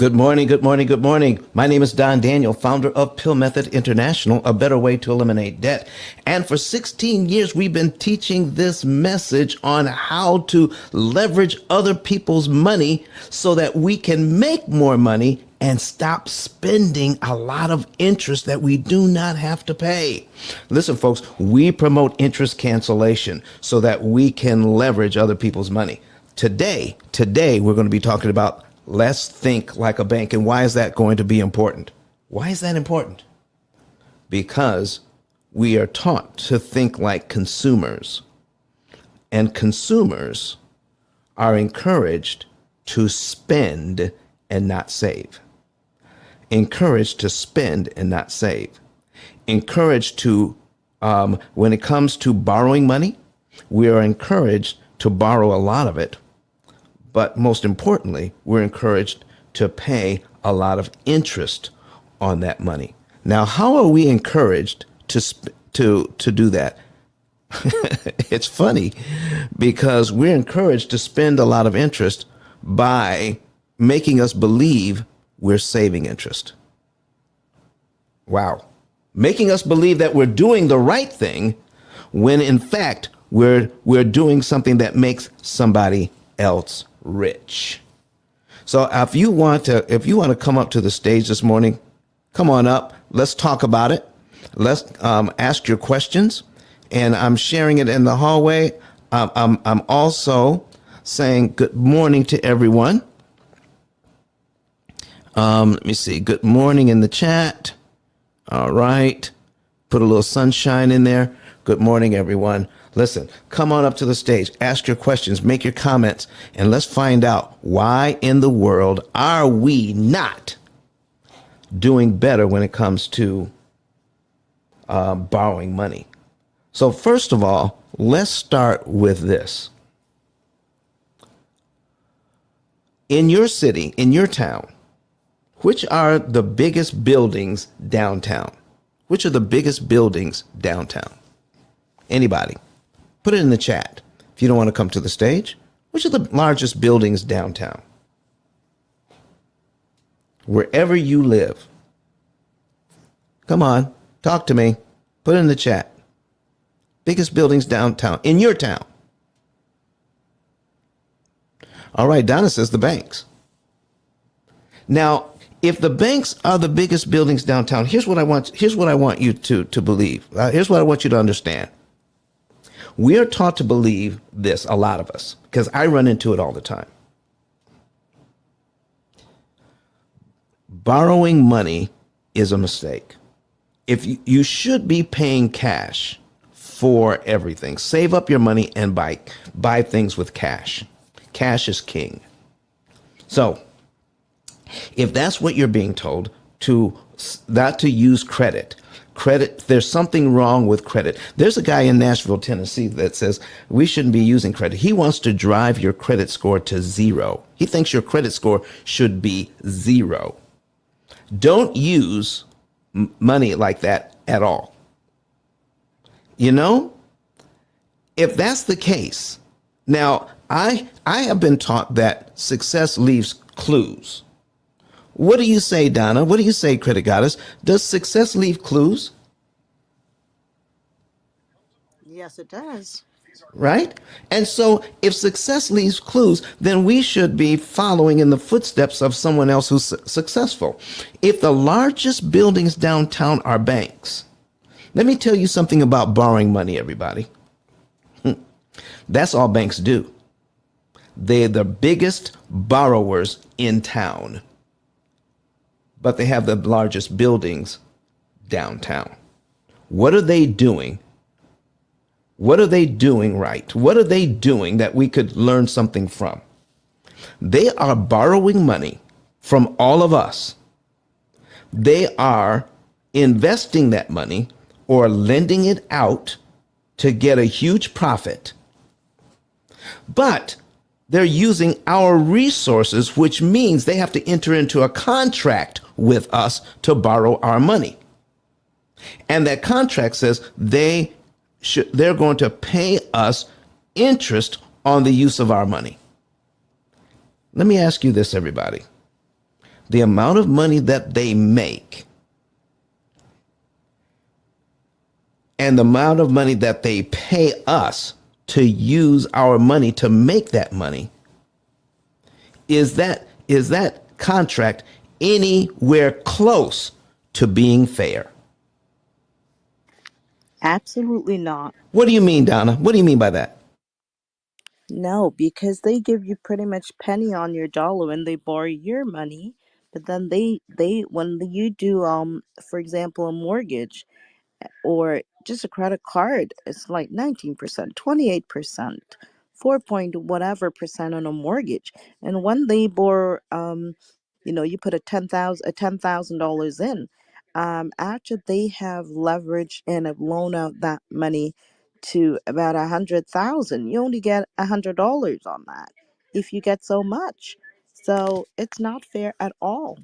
Good morning, good morning, good morning. My name is Don Daniel, founder of P.I.L.L Method International, a better way to eliminate debt. And for 16 years, we've been teaching this message on how to leverage other people's money so that we can make more money and stop spending a lot of interest that we do not have to pay. Listen, folks, we promote interest cancellation so that we can leverage other people's money. Today, we're going to be talking about let's think like a bank. And why is that going to be important? Why is that important? Because we are taught to think like consumers, and consumers are encouraged to spend and not save. Encouraged to spend and not save. Encouraged to, when it comes to borrowing money, we are encouraged to borrow a lot of it. But most importantly, we're encouraged to pay a lot of interest on that money. Now, how are we encouraged to do that? It's funny because we're encouraged to spend a lot of interest by making us believe we're saving interest. Wow. Making us believe that we're doing the right thing when in fact we're doing something that makes somebody else rich. So if you want to come up to the stage this morning, come on up. Let's talk about it. Let's ask your questions. And I'm sharing it in the hallway. I'm also saying good morning to everyone. Let me see. Good morning in the chat. All right. Put a little sunshine in there. Good morning, everyone. Listen, come on up to the stage, ask your questions, make your comments, and let's find out why in the world are we not doing better when it comes to borrowing money. So first of all, let's start with this. In your city, in your town, which are the biggest buildings downtown? Which are the biggest buildings downtown? Anybody? Put it in the chat. If you don't want to come to the stage, which are the largest buildings downtown? Wherever you live. Come on, talk to me. Put it in the chat. Biggest buildings downtown, in your town. All right, Donna says the banks. Now, if the banks are the biggest buildings downtown, here's what I want you to believe. Here's what I want you to understand. We are taught to believe this, a lot of us, because I run into it all the time. Borrowing money is a mistake. If you should be paying cash for everything. Save up your money and buy things with cash. Cash is king. So if that's what you're being told, not to use credit, there's something wrong with credit. There's a guy in Nashville, Tennessee that says we shouldn't be using credit. He wants to drive your credit score to zero. He thinks your credit score should be zero. Don't use money like that at all. You know, if that's the case, now I have been taught that success leaves clues. What do you say, Donna? What do you say, Credit Goddess? Does success leave clues? Yes, it does. Right? And so if success leaves clues, then we should be following in the footsteps of someone else who's successful. If the largest buildings downtown are banks, let me tell you something about borrowing money, everybody. That's all banks do. They're the biggest borrowers in town, but they have the largest buildings downtown. What are they doing? What are they doing right? What are they doing that we could learn something from? They are borrowing money from all of us. They are investing that money or lending it out to get a huge profit. But they're using our resources, which means they have to enter into a contract with us to borrow our money. And that contract says they're going to pay us interest on the use of our money. Let me ask you this, everybody. the amount of money that they make and the amount of money that they pay us to use our money to make that money, is that contract anywhere close to being fair? Absolutely not. What do you mean, Donna? What do you mean by that? No, because they give you pretty much penny on your dollar when they borrow your money, but then they when you do for example a mortgage or just a credit card, it's like 19%, 28%, 4 point whatever percent on a mortgage. And when they borrow, you put a $10,000 in. After they have leveraged and have loaned out that money to about 100,000, you only get $100 on that if you get so much. So it's not fair at all.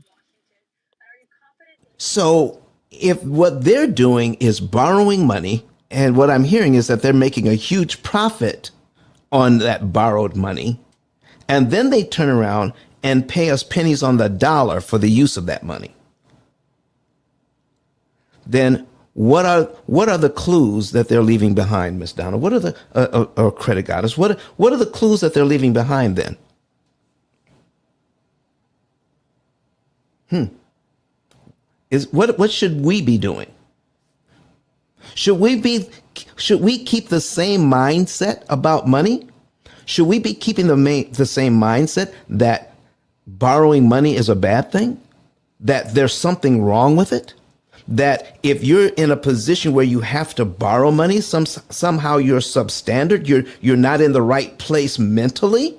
So if what they're doing is borrowing money, and what I'm hearing is that they're making a huge profit on that borrowed money, and then they turn around and pay us pennies on the dollar for the use of that money, then what are the clues that they're leaving behind, Miss Donna? What are the or credit goddess? What are the clues that they're leaving behind then? Is what should we be doing? Should we be should we keep the same mindset about money? Should we be keeping the same mindset that borrowing money is a bad thing? That there's something wrong with it? That if you're in a position where you have to borrow money, somehow you're substandard, you're not in the right place mentally,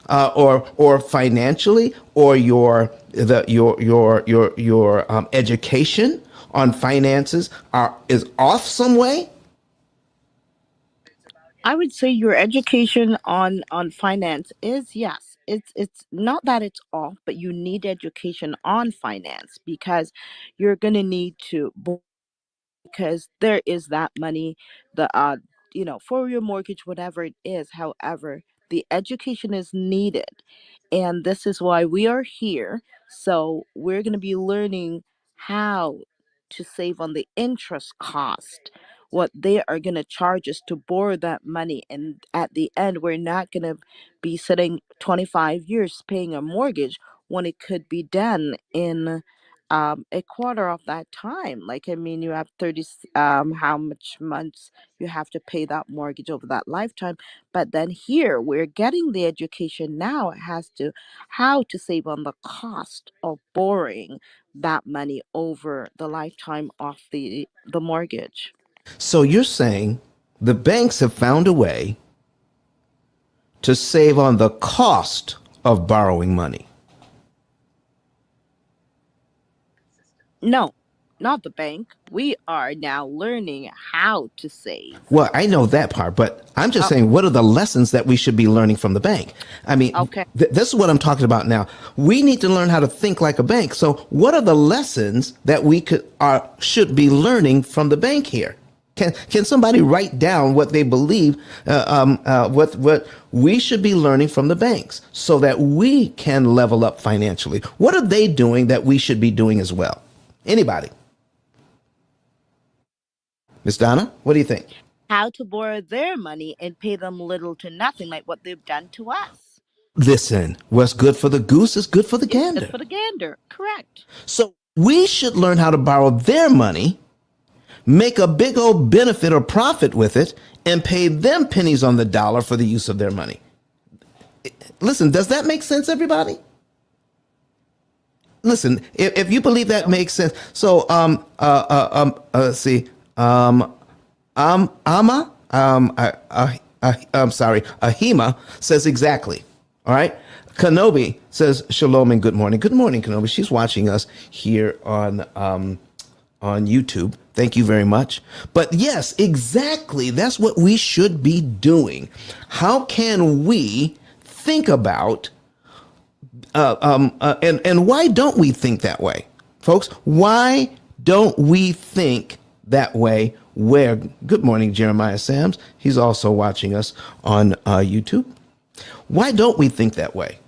or financially, or your education on finances is off some way. I would say your education on finance is, yes. It's not that it's off, but you need education on finance because you're gonna need to, because there is that money, the for your mortgage, whatever it is. However, the education is needed, and this is why we are here. So we're going to be learning how to save on the interest cost, what they are going to charge us to borrow that money, and at the end we're not going to be sitting 25 years paying a mortgage when it could be done in a quarter of that time. Like, I mean, you have 30, how much months you have to pay that mortgage over that lifetime. But then here we're getting the education now. It has to how to save on the cost of borrowing that money over the lifetime of the mortgage. So you're saying the banks have found a way to save on the cost of borrowing money. No, not the bank. We are now learning how to save. Well, I know that part, but I'm just Oh, saying, what are the lessons that we should be learning from the bank? I mean, okay. this is what I'm talking about now. We need to learn how to think like a bank. So, what are the lessons that we should be learning from the bank here? Can somebody write down what they believe, what we should be learning from the banks, so that we can level up financially? What are they doing that we should be doing as well? Anybody? Miss Donna, what do you think? How to borrow their money and pay them little to nothing, like what they've done to us. Listen, what's good for the goose is good for the It's good gander. for the gander. Correct. So we should learn how to borrow their money, make a big old benefit or profit with it, and pay them pennies on the dollar for the use of their money. Listen, does that make sense, everybody? Listen, if you believe that Yep. makes sense. So, let's see. Ama, I'm sorry, Ahima says exactly. All right. Kenobi says shalom and good morning. Good morning, Kenobi. She's watching us here on YouTube. Thank you very much. But yes, exactly. That's what we should be doing. How can we think about and why don't we think that way, folks? Why don't we think that way? Where? Good morning, Jeremiah Sams. He's also watching us on YouTube. Why don't we think that way?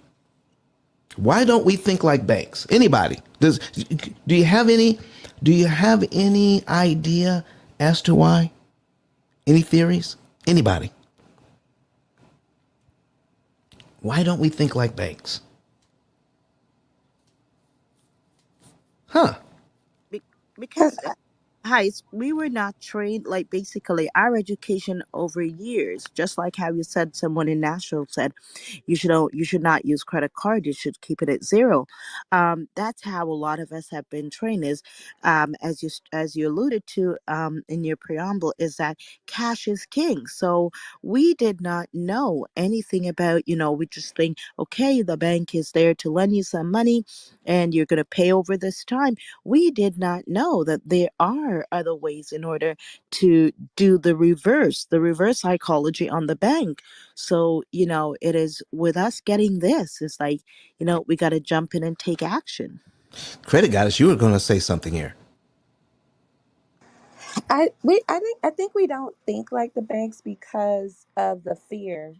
Why don't we think like banks? Anybody? Do you have any idea as to why? Any theories? Anybody? Why don't we think like banks? Huh? Be- because Because hi, we were not trained, like basically our education over years, just like how you said, someone in Nashville said you should not use credit card, you should keep it at zero. That's how a lot of us have been trained, is as you alluded to in your preamble, is that cash is king. So we did not know anything about, we just think, okay, the bank is there to lend you some money and you're going to pay over this time. We did not know that there are other ways in order to do the reverse psychology on the bank. So, it is with us getting this, it's like, we got to jump in and take action. Credit goddess, you were going to say something here. I think we don't think like the banks because of the fear.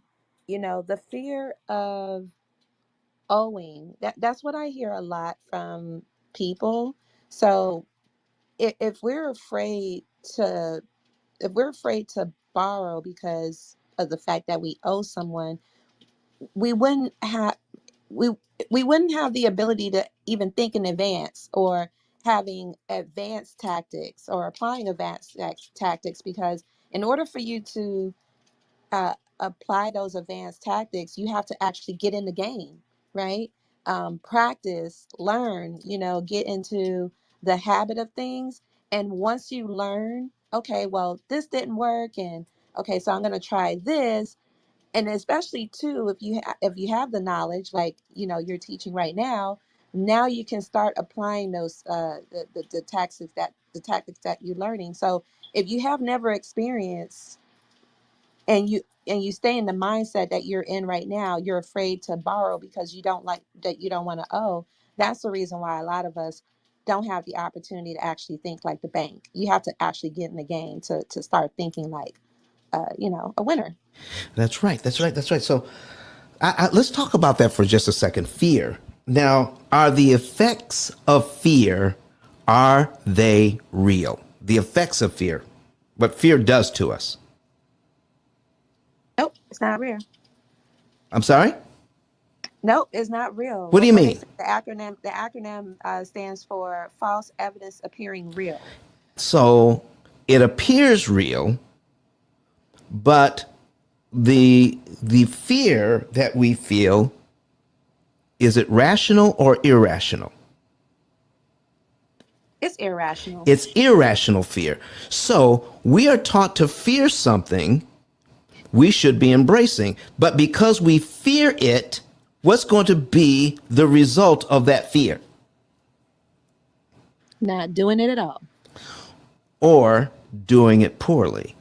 The fear of owing. That's what I hear a lot from people. So if we're afraid to if we're afraid to borrow because of the fact that we owe someone, we wouldn't have we we wouldn't have the ability to even think in advance, or having advanced tactics or applying advanced tactics, because in order for you to apply those advanced tactics, you have to actually get in the game, right? Practice, learn, get into the habit of things. And once you learn, okay, well, this didn't work, and okay, so I'm going to try this. And especially too, if you have the knowledge, like you're teaching right now, now you can start applying those the tactics that you're learning. So if you have never experienced, and you stay in the mindset that you're in right now, you're afraid to borrow because you don't want to owe. That's the reason why a lot of us don't have the opportunity to actually think like the bank. You have to actually get in the game to start thinking like a winner. That's right. That's right. That's right. So let's talk about that for just a second. Fear. Now, are the effects of fear, are they real? The effects of fear, what fear does to us. Nope, it's not real. I'm sorry? Nope, it's not real. What do you What they mean? say, the acronym stands for false evidence appearing real. So it appears real, but the fear that we feel, is it rational or irrational? It's irrational. It's irrational fear. So we are taught to fear something we should be embracing. But because we fear it, what's going to be the result of that fear? Not doing it at all. Or doing it poorly.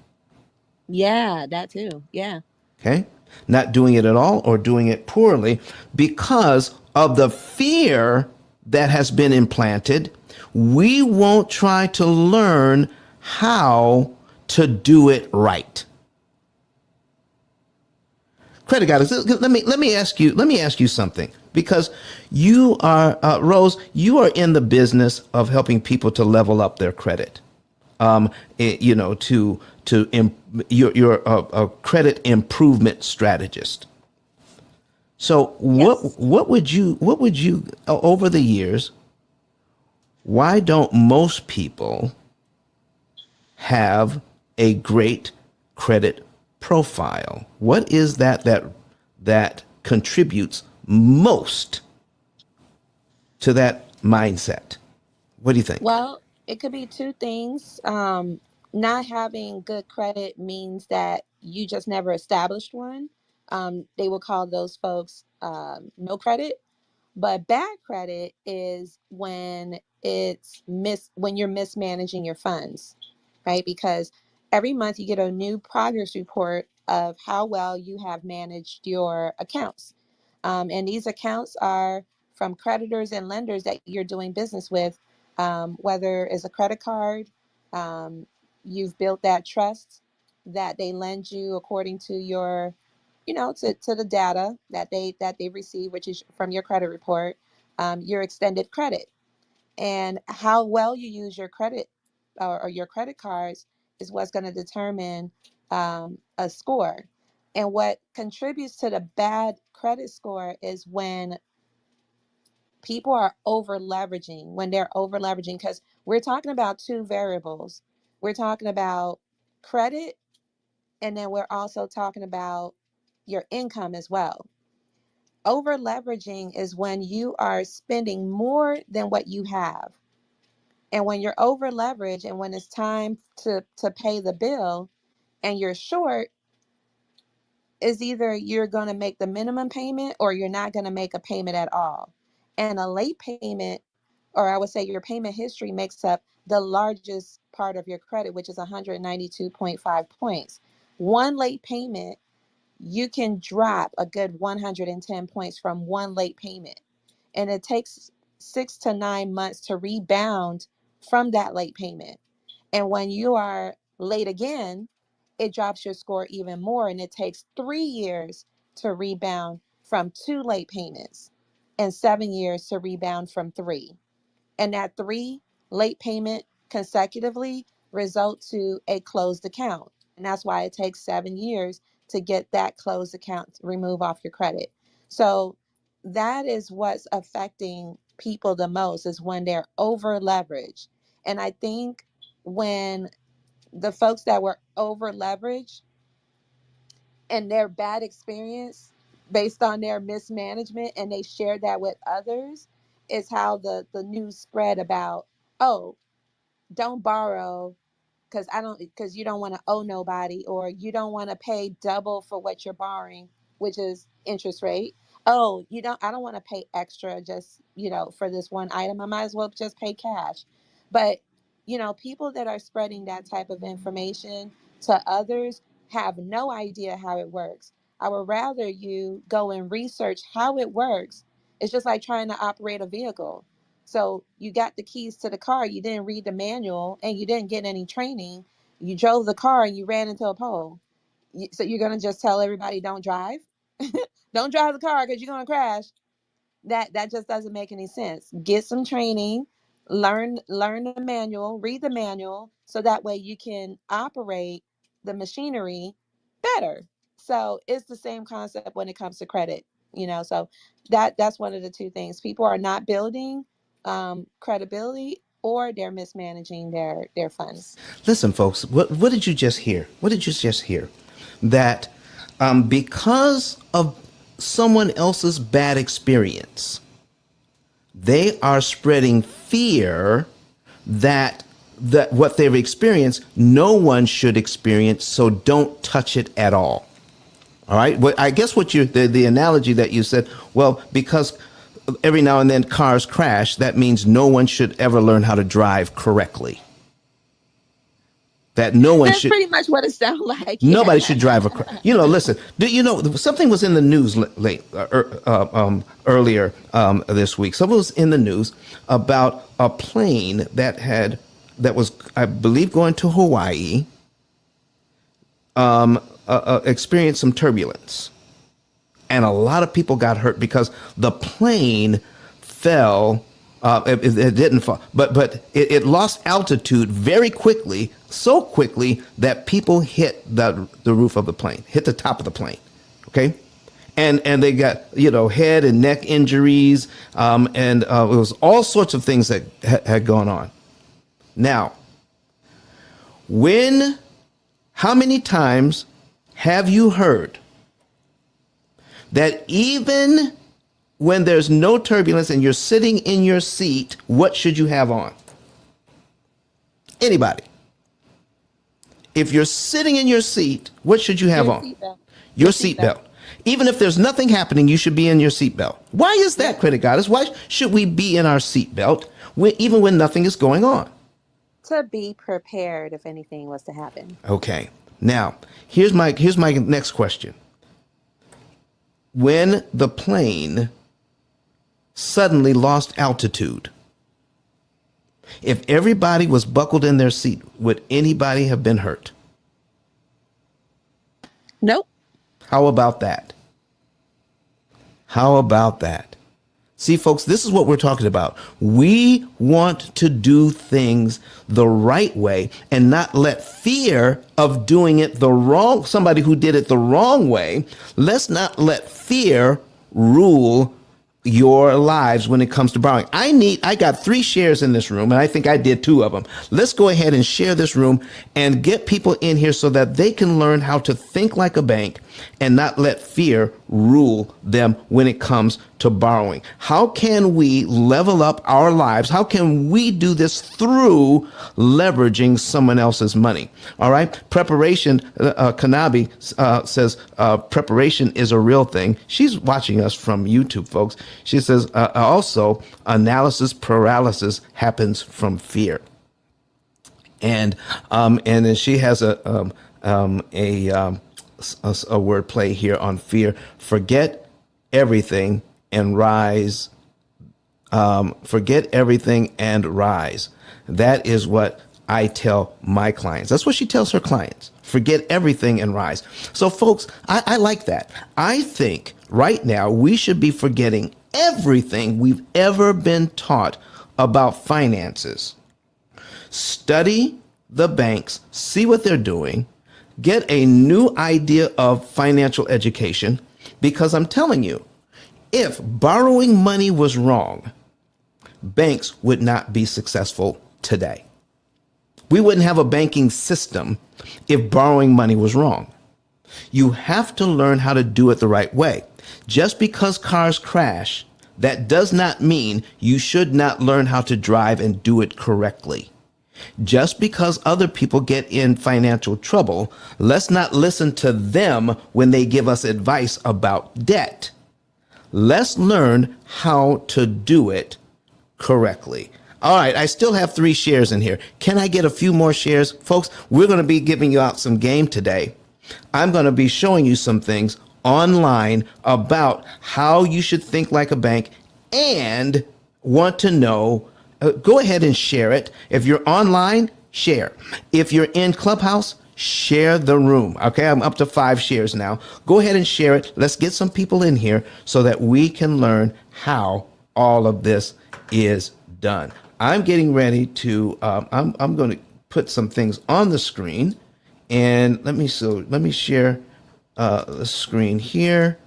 Yeah, that too. Yeah. Okay? Not doing it at all or doing it poorly because of the fear that has been implanted. We won't try to learn how to do it right. Credit guys, let me ask you something, because you are Rose, you are in the business of helping people to level up their credit. You're a credit improvement strategist. So Yes. what would you over the years, why don't most people have a great credit profile? What is that contributes most to that mindset? What do you think? Well, it could be two things. Not having good credit means that you just never established one. They will call those folks no credit. But bad credit is when when you're mismanaging your funds, right? Because every month you get a new progress report of how well you have managed your accounts. And these accounts are from creditors and lenders that you're doing business with, whether it's a credit card, um, you've built that trust that they lend you according to your to the data that they receive, which is from your credit report, your extended credit, and how well you use your credit, or your credit cards, is what's going to determine a score. And what contributes to the bad credit score is when people are over leveraging, when they're over leveraging, because we're talking about two variables. We're talking about credit, and then we're also talking about your income as well. Over leveraging is when you are spending more than what you have. And when you're over leveraged and when it's time to pay the bill and you're short, is either you're going to make the minimum payment or you're not going to make a payment at all. And a late payment, or I would say your payment history, makes up the largest part of your credit, which is 192.5 points. One late payment, you can drop a good 110 points from one late payment. And it takes 6 to 9 months to rebound from that late payment. And when you are late again, it drops your score even more. And it takes 3 years to rebound from two late payments and 7 years to rebound from three. And that three late payment consecutively result to a closed account. And that's why it takes 7 years to get that closed account removed off your credit. So that is what's affecting people the most, is when they're over leveraged. And I think when the folks that were over leveraged and their bad experience based on their mismanagement, and they shared that with others, is how the news spread about, oh, don't borrow because you don't want to owe nobody, or you don't want to pay double for what you're borrowing, which is interest rate. Oh, I don't want to pay extra just, for this one item. I might as well just pay cash. But, people that are spreading that type of information to others have no idea how it works. I would rather you go and research how it works. It's just like trying to operate a vehicle. So you got the keys to the car, you didn't read the manual, and you didn't get any training. You drove the car and you ran into a pole. So you're going to just tell everybody don't drive? Don't drive the car because you're going to crash. That just doesn't make any sense. Get some training, learn the manual, read the manual, so that way you can operate the machinery better. So it's the same concept when it comes to credit, so that's one of the two things. People are not building credibility, or they're mismanaging their funds. Listen, folks, what did you just hear? What did you just hear? That because of someone else's bad experience, they are spreading fear that what they've experienced, no one should experience, so don't touch it at all. All right. Well, I guess the analogy that you said, well, because every now and then cars crash, that means no one should ever learn how to drive correctly. That no one That's should. pretty much what it sounds like. Nobody Yeah. should drive a car. Listen. Do you know something was in the news earlier this week? Something was in the news about a plane that was, I believe, going to Hawaii. Experienced some turbulence, and a lot of people got hurt because the plane fell. It didn't fall, but it lost altitude very quickly, so quickly that people hit the roof of the plane, hit the top of the plane. Okay, and they got head and neck injuries, and it was all sorts of things that had gone on. Now, how many times have you heard that even when there's no turbulence and you're sitting in your seat, what should you have on? Anybody? If you're sitting in your seat, what should you have Your on? seatbelt. Your Your seatbelt. seatbelt. Even if there's nothing happening, you should be in your seatbelt. Why is that, Critic Goddess? Why should we be in our seatbelt even when nothing is going on? To be prepared if anything was to happen. Okay. Now, here's my next question. When the plane suddenly lost altitude, if everybody was buckled in their seat, would anybody have been hurt? Nope. How about that? How about that? See, folks, this is what we're talking about. We want to do things the right way and not let fear of doing it the wrong, somebody who did it the wrong way, let's not let fear rule your lives when it comes to borrowing. I got 3 shares in this room, and I think I did 2 of them. Let's go ahead and share this room and get people in here so that they can learn how to think like a bank and not let fear rule them when it comes to borrowing. How can we level up our lives? How can we do this through leveraging someone else's money? All right. Preparation, Kanabi says preparation is a real thing. She's watching us from YouTube, folks. She says also analysis paralysis happens from fear. And then she has a word play here on fear. Forget everything and rise. Forget everything and rise. That is what I tell my clients. That's what she tells her clients. Forget everything and rise. So, folks, I like that. I think right now we should be forgetting everything we've ever been taught about finances. Study the banks, see what they're doing, get a new idea of financial education, because I'm telling you, if borrowing money was wrong, banks would not be successful today. We wouldn't have a banking system if borrowing money was wrong. You have to learn how to do it the right way. Just because cars crash, that does not mean you should not learn how to drive and do it correctly. Just because other people get in financial trouble, let's not listen to them when they give us advice about debt. Let's learn how to do it correctly. All right, I still have 3 shares in here. Can I get a few more shares? Folks, we're going to be giving you out some game today. I'm going to be showing you some things online about how you should think like a bank and want to know. Go ahead and share it. If you're online, share. If you're in Clubhouse, share the room. Okay, I'm up to 5 shares now. Go ahead and share it. Let's get some people in here so that we can learn how all of this is done. I'm getting ready to, I'm going to put some things on the screen, and let me share the screen here,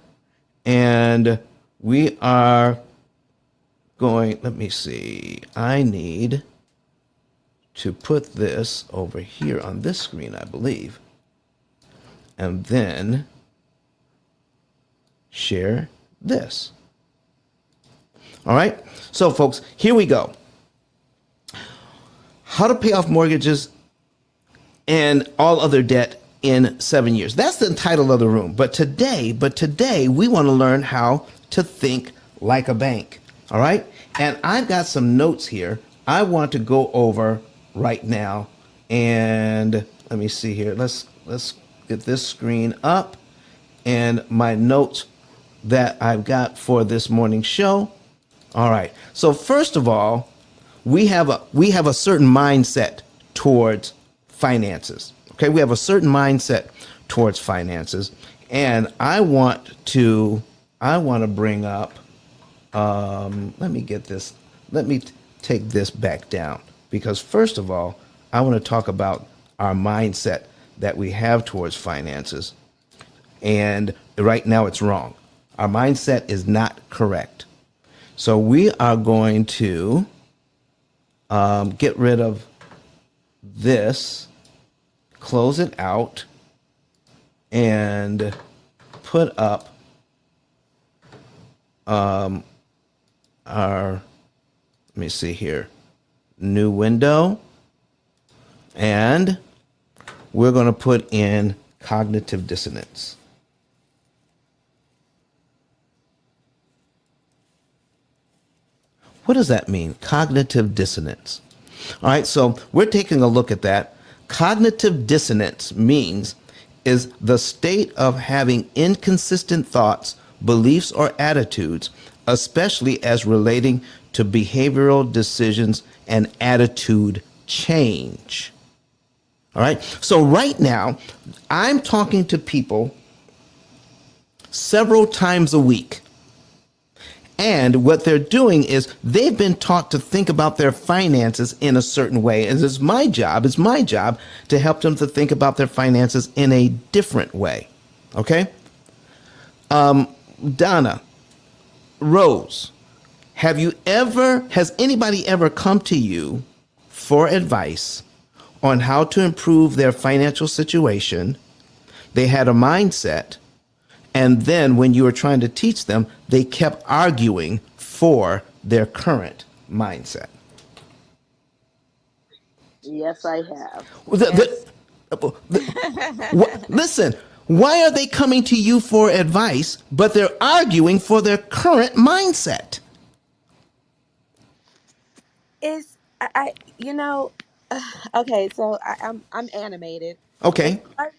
and we are going, let me see, I need to put this over here on this screen, I believe, and then share this. All right, so folks, here we go. How to pay off mortgages and all other debt in 7 years. That's the title of the room. But today we want to learn how to think like a bank. All right. And I've got some notes here I want to go over right now. And let me see here. Let's get this screen up and my notes that I've got for this morning's show. All right. So first of all, we have a certain mindset towards finances. Okay, we have a certain mindset towards finances, and I want to bring up. Let me get this. Let me take this back down, because first of all, I want to talk about our mindset that we have towards finances, and right now it's wrong. Our mindset is not correct. So we are going to get rid of this, close it out, and put up our, let me see here, new window, and we're going to put in cognitive dissonance. What does that mean? Cognitive dissonance. All right, so we're taking a look at that. Cognitive dissonance is the state of having inconsistent thoughts, beliefs, or attitudes, especially as relating to behavioral decisions and attitude change. All right, so right now, I'm talking to people several times a week. And what they're doing is they've been taught to think about their finances in a certain way. And it's my job to help them to think about their finances in a different way. Okay? Donna, Rose, has anybody ever come to you for advice on how to improve their financial situation? They had a mindset, and then when you were trying to teach them, they kept arguing for their current mindset. Yes, I have. The- Yes. listen, why are they coming to you for advice, but they're arguing for their current mindset? It's I you know, okay, so I'm animated. It's Okay. like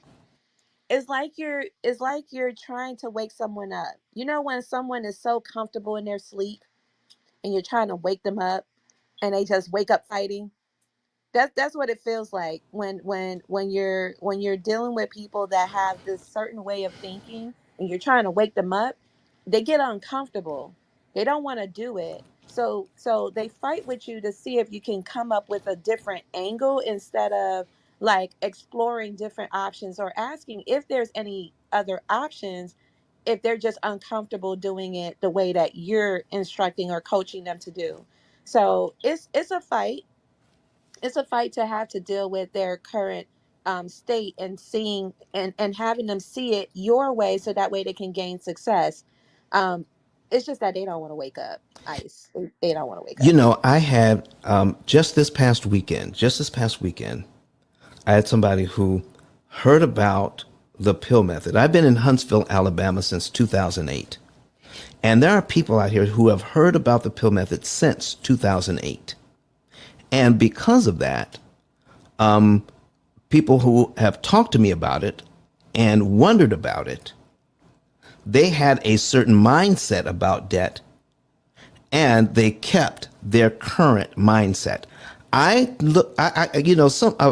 it's like you're trying to wake someone up. You know when someone is so comfortable in their sleep and you're trying to wake them up and they just wake up fighting? That's what it feels like when you're dealing with people that have this certain way of thinking and you're trying to wake them up. They get uncomfortable. They don't want to do it. So they fight with you to see if you can come up with a different angle instead of like exploring different options or asking if there's any other options if they're just uncomfortable doing it the way that you're instructing or coaching them to do. So it's a fight. It's a fight to have to deal with their current state and seeing and having them see it your way so that way they can gain success. um, it's just that they don't want to wake up. Ice, they don't want to wake You up. know, I had just this past weekend, I had somebody who heard about the pill method. I've been in Huntsville, Alabama since 2008. And there are people out here who have heard about the pill method since 2008. And because of that, people who have talked to me about it and wondered about it, they had a certain mindset about debt and they kept their current mindset.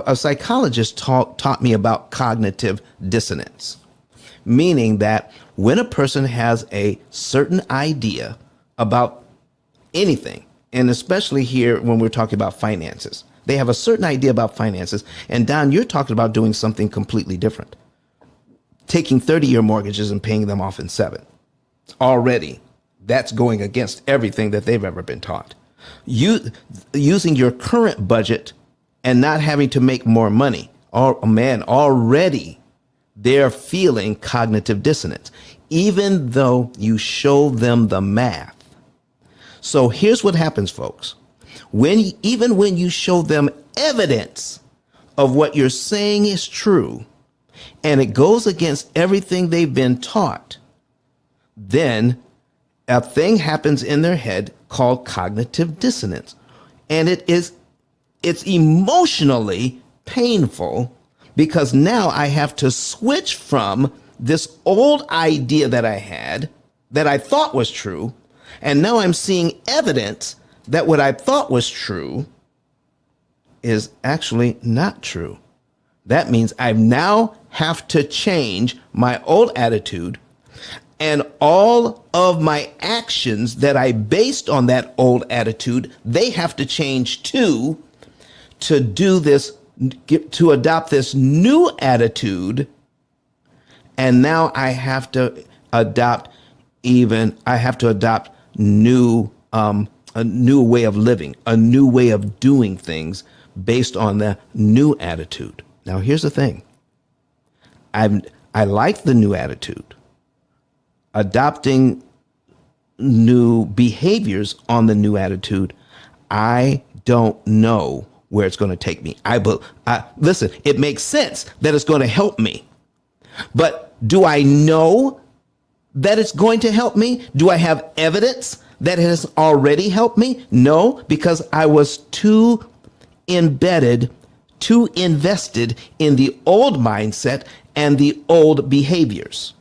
A psychologist taught me about cognitive dissonance, meaning that when a person has a certain idea about anything, and especially here when we're talking about finances, they have a certain idea about finances. And Don, you're talking about doing something completely different, taking 30-year mortgages and paying them off in 7. Already, that's going against everything that they've ever been taught. Using your current budget and not having to make more money. Oh man, already they're feeling cognitive dissonance, even though you show them the math. So here's what happens, folks. Even when you show them evidence of what you're saying is true, and it goes against everything they've been taught, then a thing happens in their head called cognitive dissonance. And it's emotionally painful because now I have to switch from this old idea that I had that I thought was true. And now I'm seeing evidence that what I thought was true is actually not true. That means I now have to change my old attitude, and all of my actions that I based on that old attitude, they have to change too, to do this, to adopt this new attitude. And now I have to adopt new, a new way of living, a new way of doing things based on the new attitude. Now, here's the thing. I like the new attitude. Adopting new behaviors on the new attitude, I don't know where it's going to take me. Listen, it makes sense that it's going to help me, but do I know that it's going to help me? Do I have evidence that it has already helped me? No, because I was too embedded, too invested in the old mindset and the old behaviors.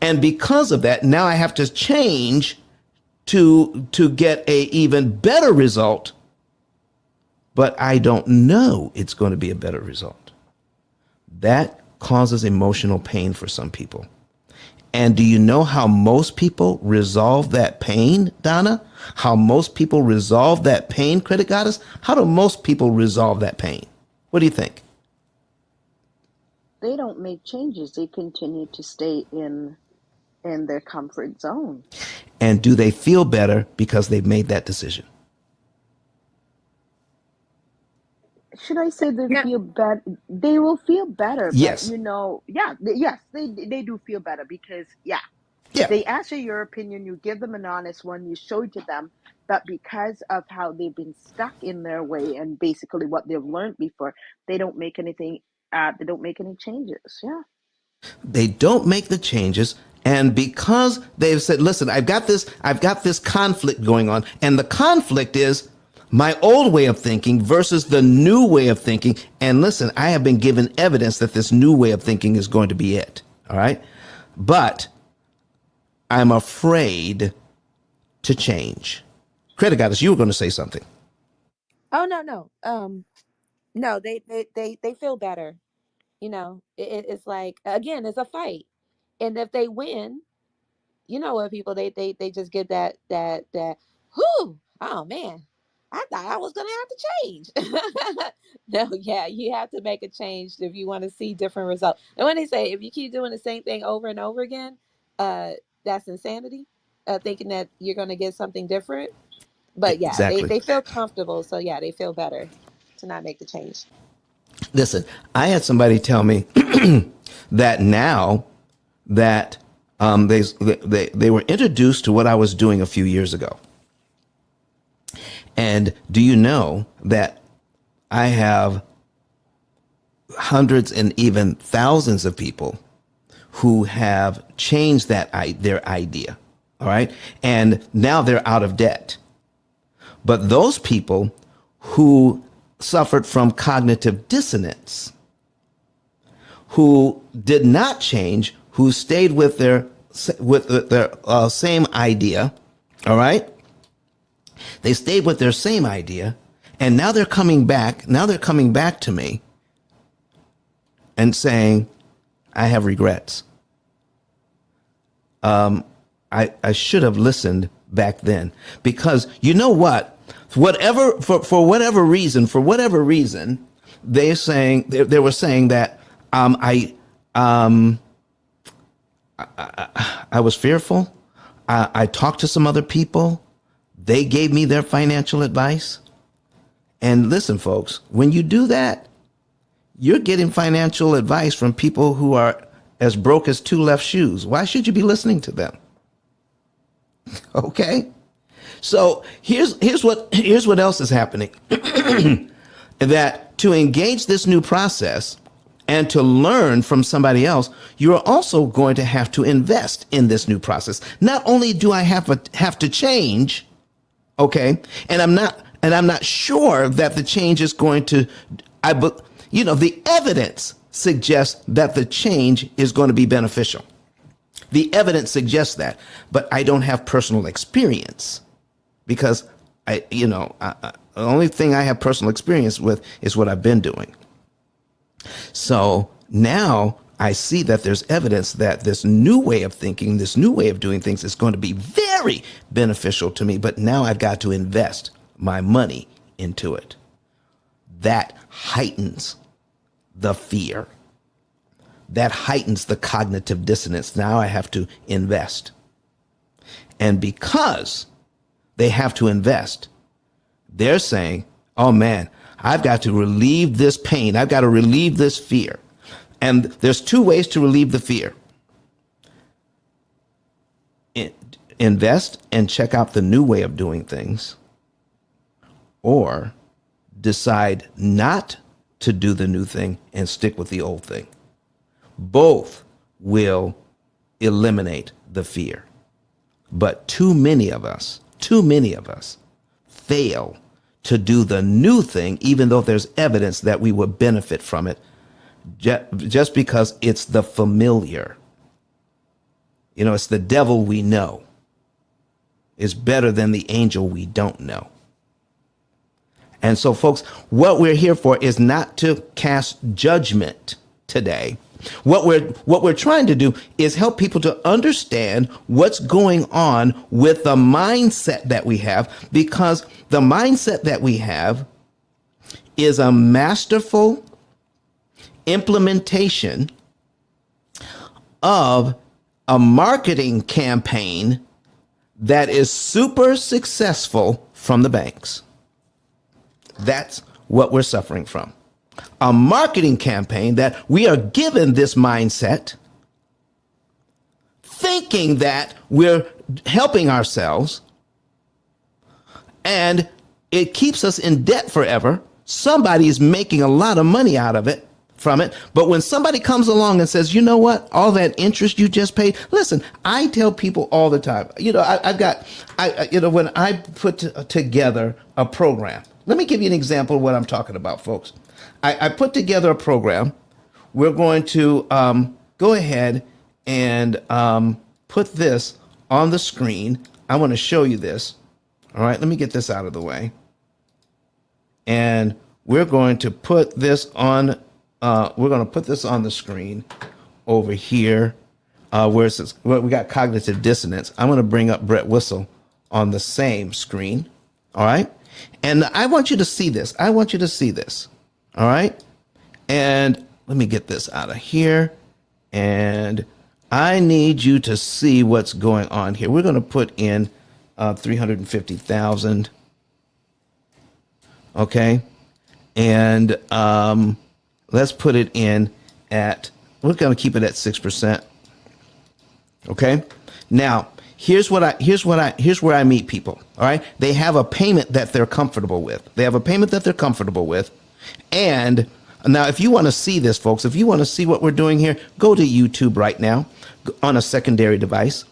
And because of that, now I have to change to get a even better result, but I don't know it's going to be a better result. That causes emotional pain for some people. And do you know how most people resolve that pain, Donna? How most people resolve that pain, Credit Goddess? How do most people resolve that pain? What do you think? They don't make changes. They continue to stay in their comfort zone. And do they feel better because they've made that decision? Should I say they Yeah. feel better? They will feel better, but Yes. yeah, yes, they do feel better because yeah, Yeah. they ask you your opinion, you give them an honest one, you show it to them, but because of how they've been stuck in their way and basically what they've learned before, they don't make anything. They don't make any changes. Yeah. They don't make the changes. And because they've said, listen, I've got this conflict going on. And the conflict is my old way of thinking versus the new way of thinking. And listen, I have been given evidence that this new way of thinking is going to be it. All right. But I'm afraid to change. Credit Goddess, you were going to say something. Oh, no. No, they feel better. It's like, again, it's a fight. And if they win, you know what, people, they just get that whoo, oh man, I thought I was gonna have to change. No, yeah, you have to make a change if you want to see different results. And when they say if you keep doing the same thing over and over again, uh that's insanity. Thinking that you're gonna get something different. But yeah, they, Exactly. they feel comfortable, so yeah, they feel better to not make the change. Listen, I had somebody tell me that now that they were introduced to what I was doing a few years ago. And do you know that I have hundreds and even thousands of people who have changed their idea, all right? And now they're out of debt. But those people who suffered from cognitive dissonance, who did not change, who stayed with their same idea, all right? They stayed with their same idea, and now they're coming back. Now they're coming back to me and saying, I have regrets. I should have listened back then, because you know what? For whatever reason, they were saying that I was fearful. I talked to some other people. They gave me their financial advice. And listen, folks, when you do that, you're getting financial advice from people who are as broke as two left shoes. Why should you be listening to them? Okay? So here's what else is happening. That to engage this new process and to learn from somebody else, you're also going to have to invest in this new process. Not only do I have to change, okay, and I'm not sure that the change is going to, the evidence suggests that the change is going to be beneficial. The evidence suggests that, but I don't have personal experience, because the only thing I have personal experience with is what I've been doing. So now I see that there's evidence that this new way of thinking, this new way of doing things is going to be very beneficial to me, but now I've got to invest my money into it. That heightens the fear. That heightens the cognitive dissonance. Now I have to invest. And because they have to invest, they're saying, oh man, I've got to relieve this pain. I've got to relieve this fear. And there's two ways to relieve the fear. Invest and check out the new way of doing things, or decide not to do the new thing and stick with the old thing. Both will eliminate the fear. But too many of us fail to do the new thing, even though there's evidence that we would benefit from it, just because it's the familiar. It's the devil we know is better than the angel we don't know. And so, folks, what we're here for is not to cast judgment today. What we're trying to do is help people to understand what's going on with the mindset that we have, because the mindset that we have is a masterful implementation of a marketing campaign that is super successful from the banks. That's what we're suffering from. A marketing campaign that we are given this mindset, thinking that we're helping ourselves, and it keeps us in debt forever. Somebody is making a lot of money out of it, from it. But when somebody comes along and says, you know what, all that interest you just paid, listen, I tell people all the time, when I put together a program, let me give you an example of what I'm talking about, folks. I put together a program. We're going to go ahead and put this on the screen. I want to show you this. All right, let me get this out of the way. And we're going to put this on. We're going to put this on the screen over here, where it says, well, we got cognitive dissonance. I'm going to bring up Brett Whistle on the same screen. All right. And I want you to see this. I want you to see this. All right. And let me get this out of here. And I need you to see what's going on here. We're going to put in 350,000. Okay. And let's put it in at, we're going to keep it at 6%. Okay. Now, here's where I meet people. All right. They have a payment that they're comfortable with. And now, if you want to see this, folks, if you want to see what we're doing here, go to YouTube right now on a secondary device.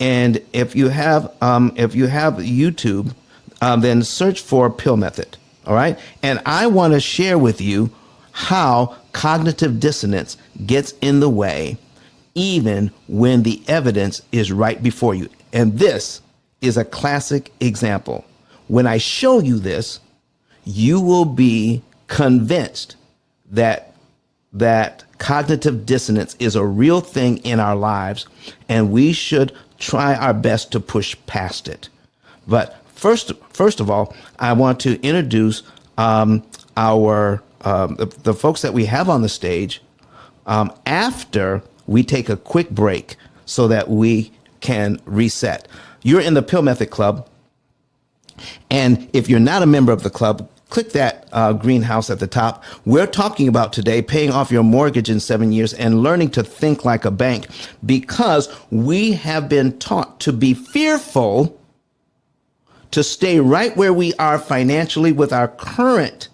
And if you have YouTube, then search for P.I.L.L method. All right. And I want to share with you how cognitive dissonance gets in the way, even when the evidence is right before you. And this is a classic example. When I show you this, you will be convinced that cognitive dissonance is a real thing in our lives, and we should try our best to push past it. But first of all, I want to introduce the folks that we have on the stage after we take a quick break so that we can reset. You're in the P.I.L.L Method Club, and if you're not a member of the club, click that greenhouse at the top. We're talking about today paying off your mortgage in 7 years and learning to think like a bank, because we have been taught to be fearful to stay right where we are financially with our current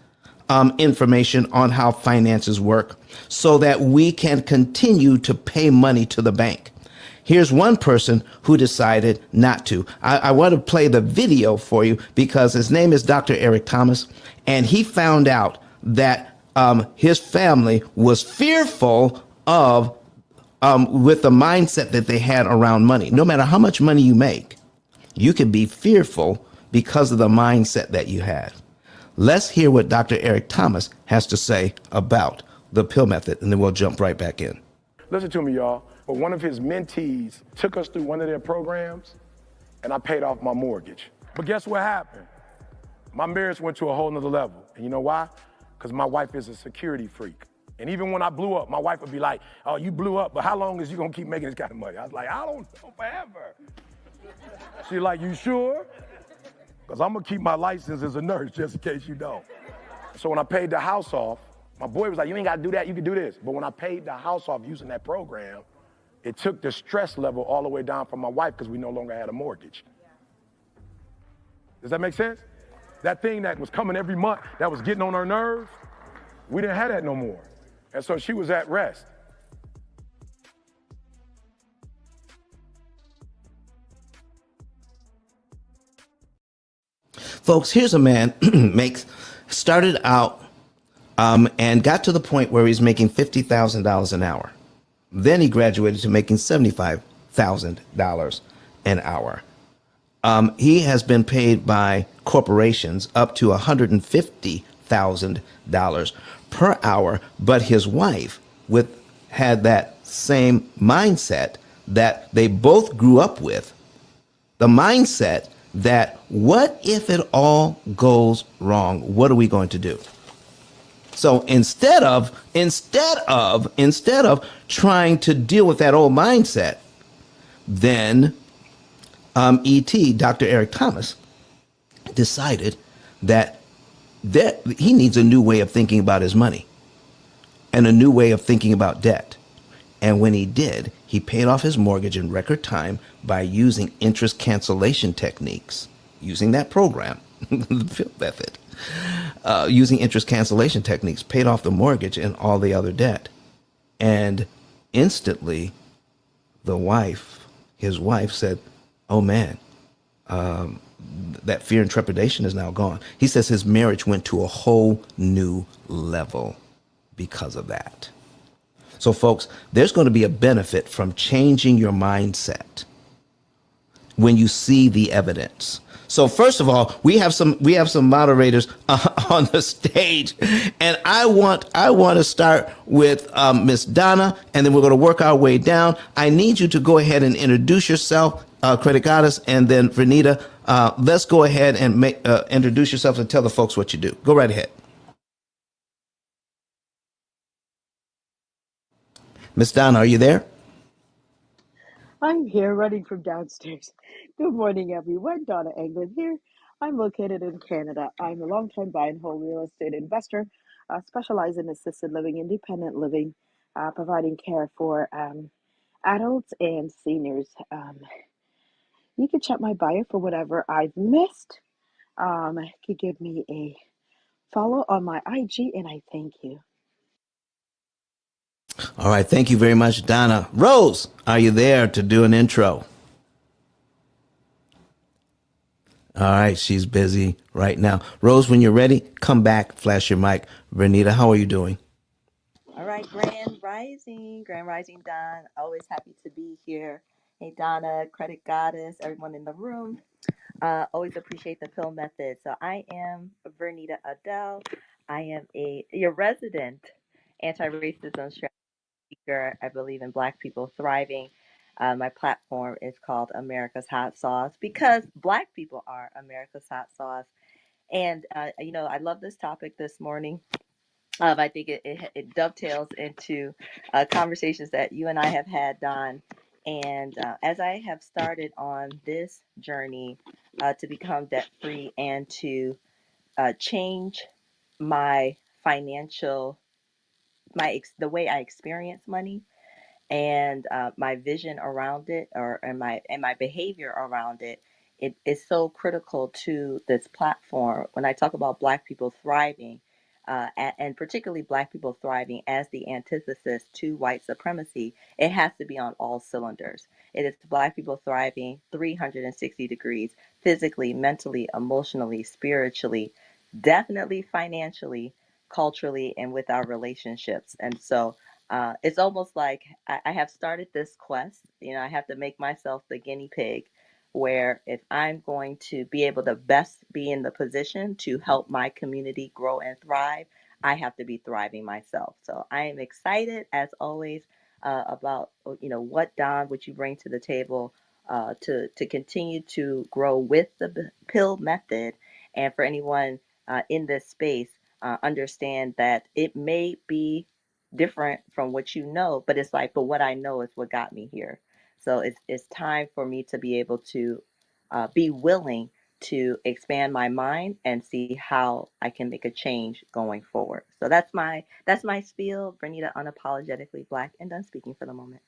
information on how finances work, so that we can continue to pay money to the bank. Here's one person who decided not to. I want to play the video for you because his name is Dr. Eric Thomas, and he found out that his family was fearful of with the mindset that they had around money. No matter how much money you make, you can be fearful because of the mindset that you had. Let's hear what Dr. Eric Thomas has to say about the P.I.L.L method, and then we'll jump right back in. Listen to me, y'all. But one of his mentees took us through one of their programs, and I paid off my mortgage. But guess what happened? My marriage went to a whole nother level. And you know why? Because my wife is a security freak. And even when I blew up, my wife would be like, oh, you blew up, but how long is you gonna keep making this kind of money? I was like, I don't know, forever. She's like, you sure? Because I'm gonna keep my license as a nurse just in case you don't. So when I paid the house off, my boy was like, you ain't gotta do that, you can do this. But when I paid the house off using that program, it took the stress level all the way down for my wife because we no longer had a mortgage. Does that make sense? That thing that was coming every month, that was getting on her nerves, we didn't have that no more. And so she was at rest. Folks, here's a man started out and got to the point where he's making $50,000 an hour. Then he graduated to making $75,000 an hour. He has been paid by corporations up to $150,000 per hour, but his wife, with had that same mindset that they both grew up with, the mindset that what if it all goes wrong? What are we going to do? So instead of trying to deal with that old mindset, then ET, Dr. Eric Thomas, decided that he needs a new way of thinking about his money and a new way of thinking about debt. And when he did, he paid off his mortgage in record time by using interest cancellation techniques, using that program, the P.I.L.L method, using interest cancellation techniques, paid off the mortgage and all the other debt. And instantly, his wife said, "Oh man, that fear and trepidation is now gone." He says his marriage went to a whole new level because of that. So, folks, there's going to be a benefit from changing your mindset when you see the evidence. So, first of all, we have some moderators on the stage, and I want to start with Miss Donna, and then we're going to work our way down. I need you to go ahead and introduce yourself, Credit Goddess, and then Vernita. Let's go ahead and introduce yourself and tell the folks what you do. Go right ahead. Miss Donna, are you there? I'm here running from downstairs. Good morning, everyone. Donna England here. I'm located in Canada. I'm a longtime buy and hold real estate investor, specialize in assisted living, independent living, providing care for adults and seniors. You can check my bio for whatever I've missed. You could give me a follow on my IG, and I thank you. All right. Thank you very much, Donna. Rose, are you there to do an intro? All right. She's busy right now. Rose, when you're ready, come back, flash your mic. Vernita, how are you doing? All right, Grand Rising, Don. Always happy to be here. Hey, Donna, Credit Goddess, everyone in the room. Always appreciate the pill method. So I am Vernita Adele. I am your resident anti-racism speaker. I believe in Black people thriving. My platform is called America's Hot Sauce because Black people are America's hot sauce. And I love this topic this morning. I think it dovetails into conversations that you and I have had, Don. And as I have started on this journey to become debt free and to change my financial, the way I experience money, and my vision around it, and my behavior around it, it is so critical to this platform. When I talk about Black people thriving, and particularly Black people thriving as the antithesis to white supremacy, it has to be on all cylinders. It is Black people thriving 360 degrees, physically, mentally, emotionally, spiritually, definitely financially, culturally, and with our relationships. And so it's almost like I have started this quest. I have to make myself the guinea pig, where if I'm going to be able to best be in the position to help my community grow and thrive, I have to be thriving myself. So I am excited, as always, about what, Don, what you bring to the table to continue to grow with the pill method, and for anyone in this space, understand that it may be different from what you know, but it's like, but what I know is what got me here. So it's time for me to be able to be willing to expand my mind and see how I can make a change going forward. So that's my spiel. Bernita, unapologetically Black, and done speaking for the moment.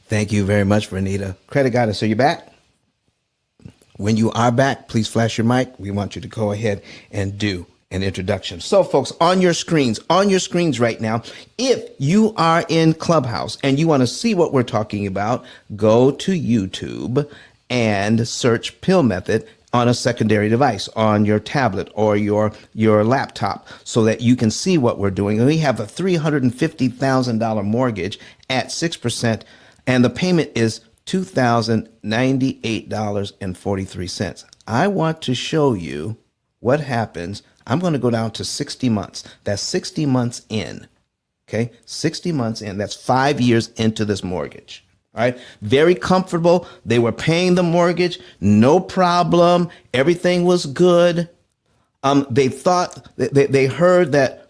Thank you very much, Vernita. Credit Goddess, are you back? When you are back, please flash your mic. We want you to go ahead and do an introduction. So, folks, on your screens right now, if you are in Clubhouse and you want to see what we're talking about, go to YouTube and search P.I.L.L method on a secondary device, on your tablet or your laptop, so that you can see what we're doing. And we have a $350,000 mortgage at 6%, and the payment is $2,098.43. I want to show you what happens. I'm going to go down to 60 months. That's 60 months in. Okay, 60 months in, that's 5 years into this mortgage. All right, very comfortable. They were paying the mortgage, no problem. Everything was good. They thought they heard that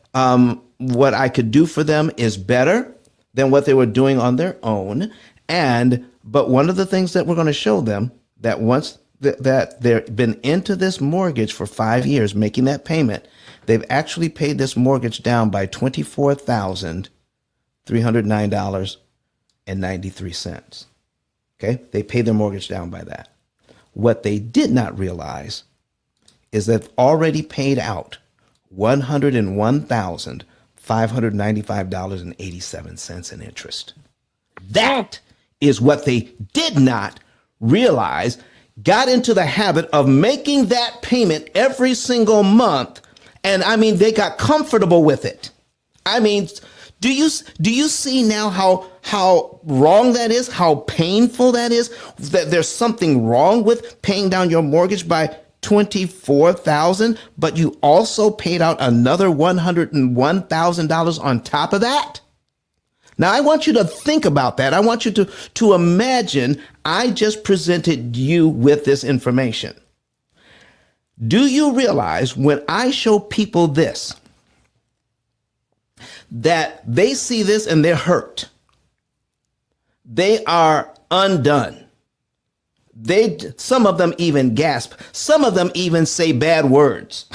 what I could do for them is better than what they were doing on their own. But one of the things that we're going to show them that once that they've been into this mortgage for 5 years, making that payment, they've actually paid this mortgage down by $24,309.93. Okay, they paid their mortgage down by that. What they did not realize is they've already paid out $101,595.87 in interest. That is what they did not realize. Got into the habit of making that payment every single month. And I mean, they got comfortable with it. I mean, do you see now how wrong that is? How painful that is? That there's something wrong with paying down your mortgage by $24,000, but you also paid out another $101,000 on top of that? Now, I want you to think about that. I want you to imagine I just presented you with this information. Do you realize when I show people this, that they see this and they're hurt? They are undone. Some of them even gasp. Some of them even say bad words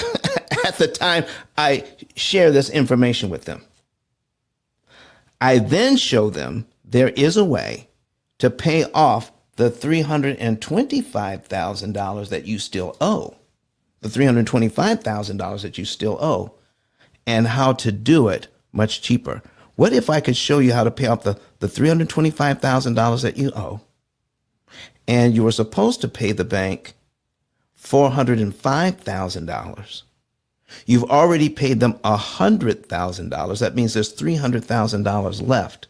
at the time I share this information with them. I then show them there is a way to pay off the $325,000 that you still owe, the $325,000 that you still owe, and how to do it much cheaper. What if I could show you how to pay off the $325,000 that you owe, and you were supposed to pay the bank $405,000? You've already paid them $100,000. That means there's $300,000 left.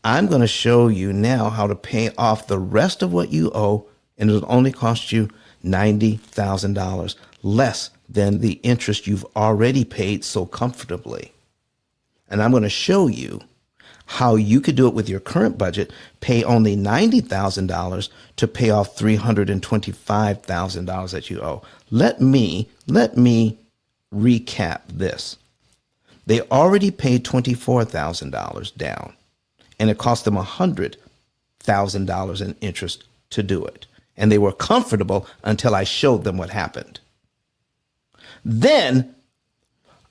I'm going to show you now how to pay off the rest of what you owe, and it'll only cost you $90,000, less than the interest you've already paid so comfortably. And I'm going to show you how you could do it with your current budget, pay only $90,000 to pay off $325,000 that you owe. Let me recap this. They already paid $24,000 down, and it cost them $100,000 in interest to do it. And they were comfortable until I showed them what happened. Then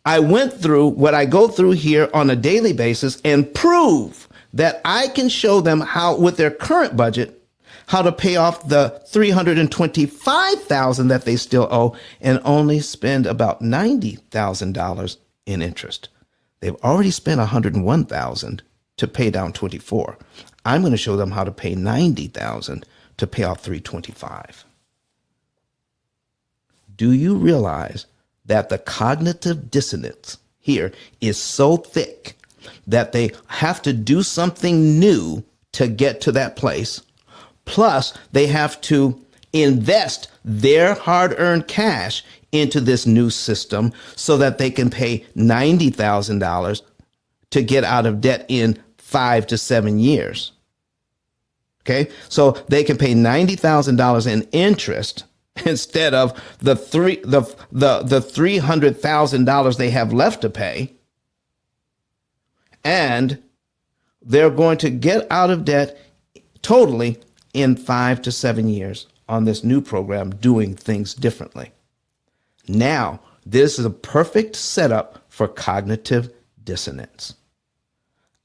I went through what I go through here on a daily basis and prove that I can show them how, with their current budget, how to pay off the $325,000 that they still owe and only spend about $90,000 in interest. They've already spent $101,000 to pay down 24. I'm going to show them how to pay $90,000 to pay off $325,000. Do you realize that the cognitive dissonance here is so thick that they have to do something new to get to that place? Plus, they have to invest their hard-earned cash into this new system so that they can pay $90,000 to get out of debt in 5 to 7 years. Okay, so they can pay $90,000 in interest instead of the $300,000 they have left to pay, and they're going to get out of debt totally in 5 to 7 years on this new program, doing things differently. Now, this is a perfect setup for cognitive dissonance.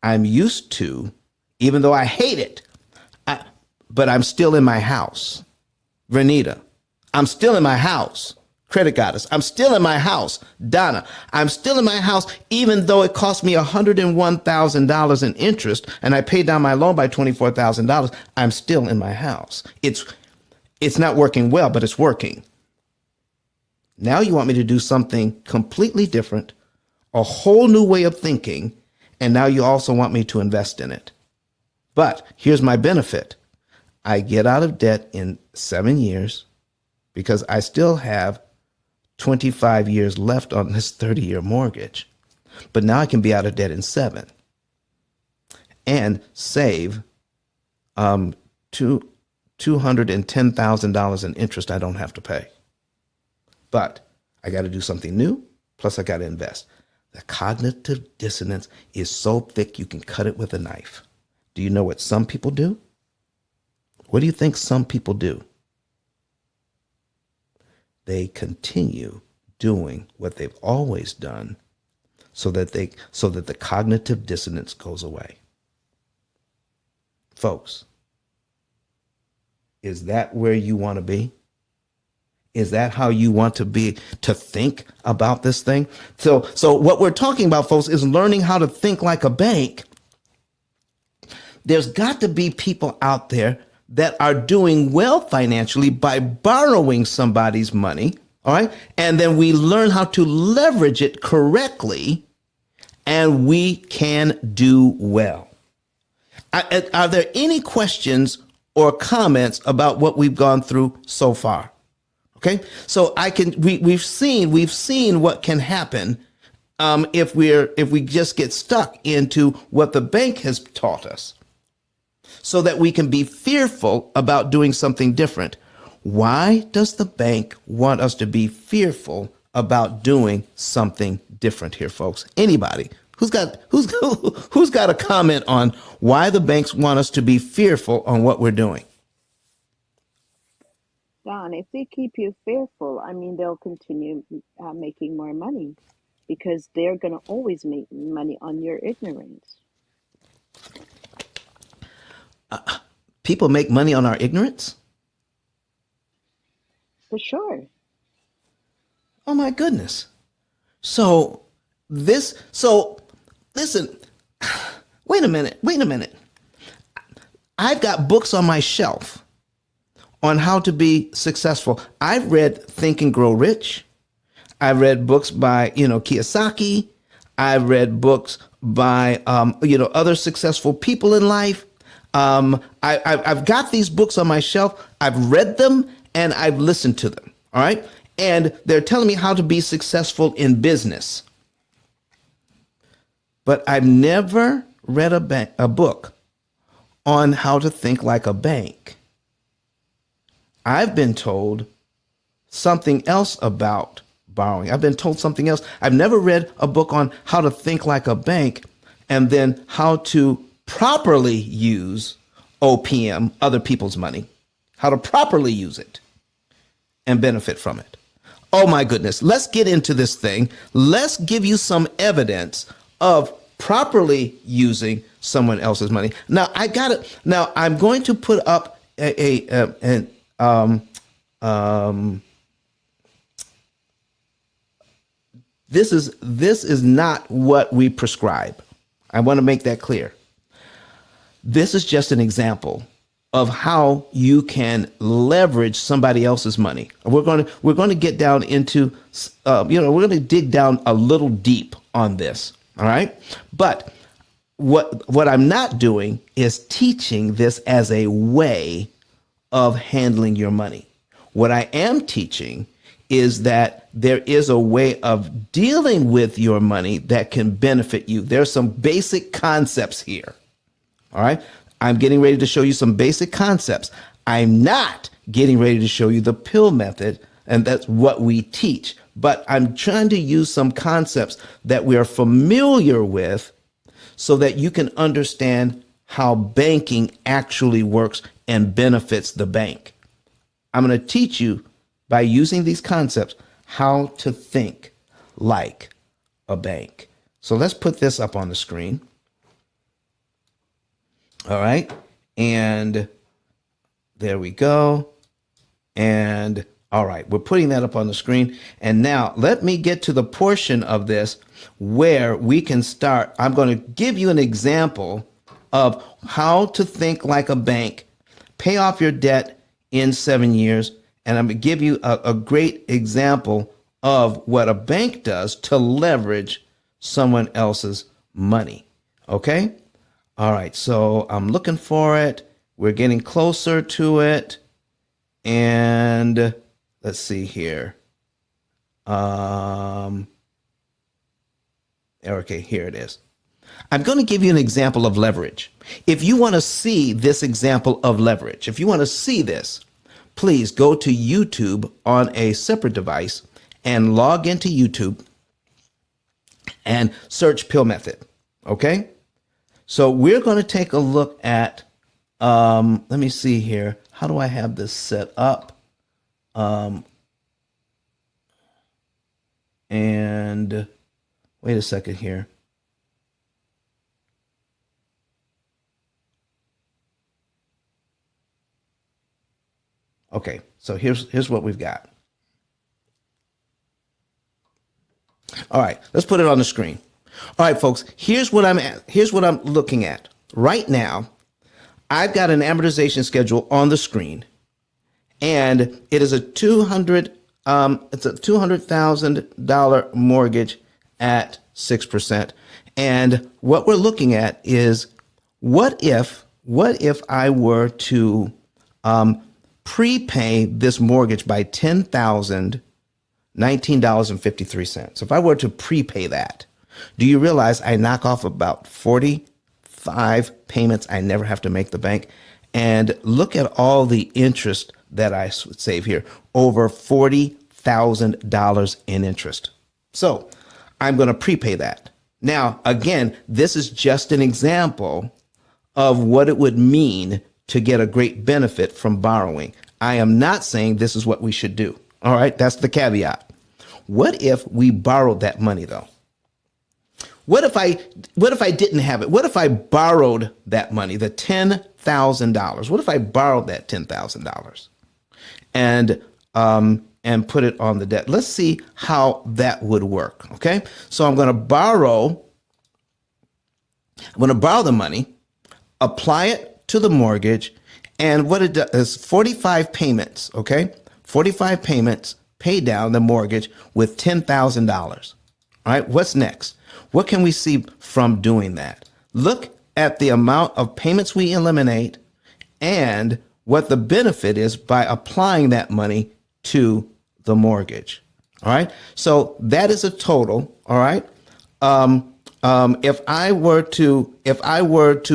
I'm used to, even though I hate it, but I'm still in my house. Vernita, I'm still in my house. Credit Goddess, I'm still in my house. Donna, I'm still in my house, even though it cost me $101,000 in interest and I paid down my loan by $24,000. I'm still in my house. It's not working well, but it's working. Now you want me to do something completely different, a whole new way of thinking, and now you also want me to invest in it. But here's my benefit. I get out of debt in 7 years because I still have 25 years left on this 30-year mortgage. But now I can be out of debt in 7. and save $210,000 in interest I don't have to pay. But I got to do something new, plus I got to invest. The cognitive dissonance is so thick you can cut it with a knife. Do you know what some people do? What do you think some people do? They continue doing what they've always done so that the cognitive dissonance goes away. Folks, is that where you want to be? Is that how you want to be, to think about this thing? So what we're talking about, folks, is learning how to think like a bank. There's got to be people out there that are doing well financially by borrowing somebody's money, all right? And then we learn how to leverage it correctly, and we can do well. Are there any questions or comments about what we've gone through so far? Okay, so we've seen what can happen if we just get stuck into what the bank has taught us, so that we can be fearful about doing something different. Why does the bank want us to be fearful about doing something different here, folks? Anybody who's got a comment on why the banks want us to be fearful on what we're doing? Don, if they keep you fearful, I mean, they'll continue making more money because they're going to always make money on your ignorance. People make money on our ignorance? For sure. Oh my goodness. So listen, wait a minute. I've got books on my shelf on how to be successful. I've read Think and Grow Rich. I've read books by, Kiyosaki. I've read books by, other successful people in life. I've got these books on my shelf. I've read them and I've listened to them. All right. And they're telling me how to be successful in business. But I've never read a book on how to think like a bank. I've been told something else about borrowing. I've been told something else. I've never read a book on how to think like a bank and then how to properly use OPM, other people's money, how to properly use it and benefit from it. Oh my goodness. Let's get into this thing. Let's give you some evidence of properly using someone else's money. Now I'm going to put up this is not what we prescribe. I want to make that clear. This is just an example of how you can leverage somebody else's money. We're going to get down into, we're going to dig down a little deep on this. All right. But what I'm not doing is teaching this as a way of handling your money. What I am teaching is that there is a way of dealing with your money that can benefit you. There's some basic concepts here. All right. I'm getting ready to show you some basic concepts. I'm not getting ready to show you the P.I.L.L method, and that's what we teach. But I'm trying to use some concepts that we are familiar with so that you can understand how banking actually works and benefits the bank. I'm going to teach you by using these concepts how to think like a bank. So let's put this up on the screen. All right. And there we go. And all right, we're putting that up on the screen. And now let me get to the portion of this where we can start. I'm going to give you an example of how to think like a bank, pay off your debt in 7 years. And I'm going to give you a great example of what a bank does to leverage someone else's money. Okay. All right. So I'm looking for it. We're getting closer to it. And let's see here. Okay, here it is. I'm going to give you an example of leverage. If you want to see this example of leverage, if you want to see this, please go to YouTube on a separate device and log into YouTube and search P.I.L.L method. Okay? So we're going to take a look at, let me see here. How do I have this set up? And wait a second here. Okay, so here's what we've got. All right, let's put it on the screen. All right, folks, here's what I'm at. Here's what I'm looking at. Right now, I've got an amortization schedule on the screen, and it is a $200,000 mortgage at 6%. And what we're looking at is what if I were to prepay this mortgage by $10,019.53. If I were to prepay that, do you realize I knock off about 45 payments I never have to make the bank? And look at all the interest that I save here, over $40,000 in interest. So I'm going to prepay that. Now, again, this is just an example of what it would mean to get a great benefit from borrowing. I am not saying this is what we should do. All right, that's the caveat. What if we borrowed that money though? What if I didn't have it? What if I borrowed that money, the $10,000? What if I borrowed that $10,000 and put it on the debt? Let's see how that would work. Okay, so I'm going to borrow the money, apply it to the mortgage, and what it does is 45 payments, okay? 45 payments, pay down the mortgage with $10,000. All right, what's next? What can we see from doing that? Look at the amount of payments we eliminate and what the benefit is by applying that money to the mortgage. All right, so that is a total. All right. If I were to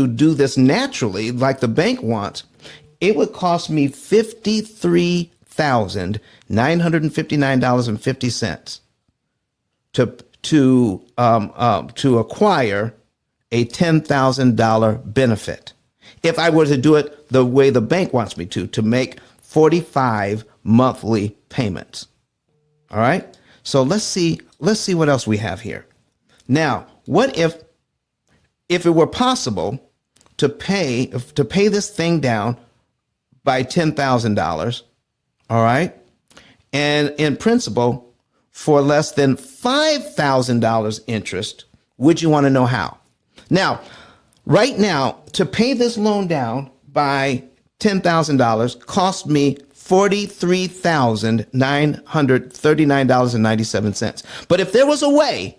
do this naturally, like the bank wants, it would cost me $53,959.50 to acquire a $10,000 benefit. If I were to do it the way the bank wants me to make 45 monthly payments. All right. So let's see what else we have here. Now, what if it were possible to pay this thing down by $10,000, all right, and in principle for less than $5,000 interest? Would you want to know how? Now, right now, to pay this loan down by $10,000 cost me $43,939.97. But if there was a way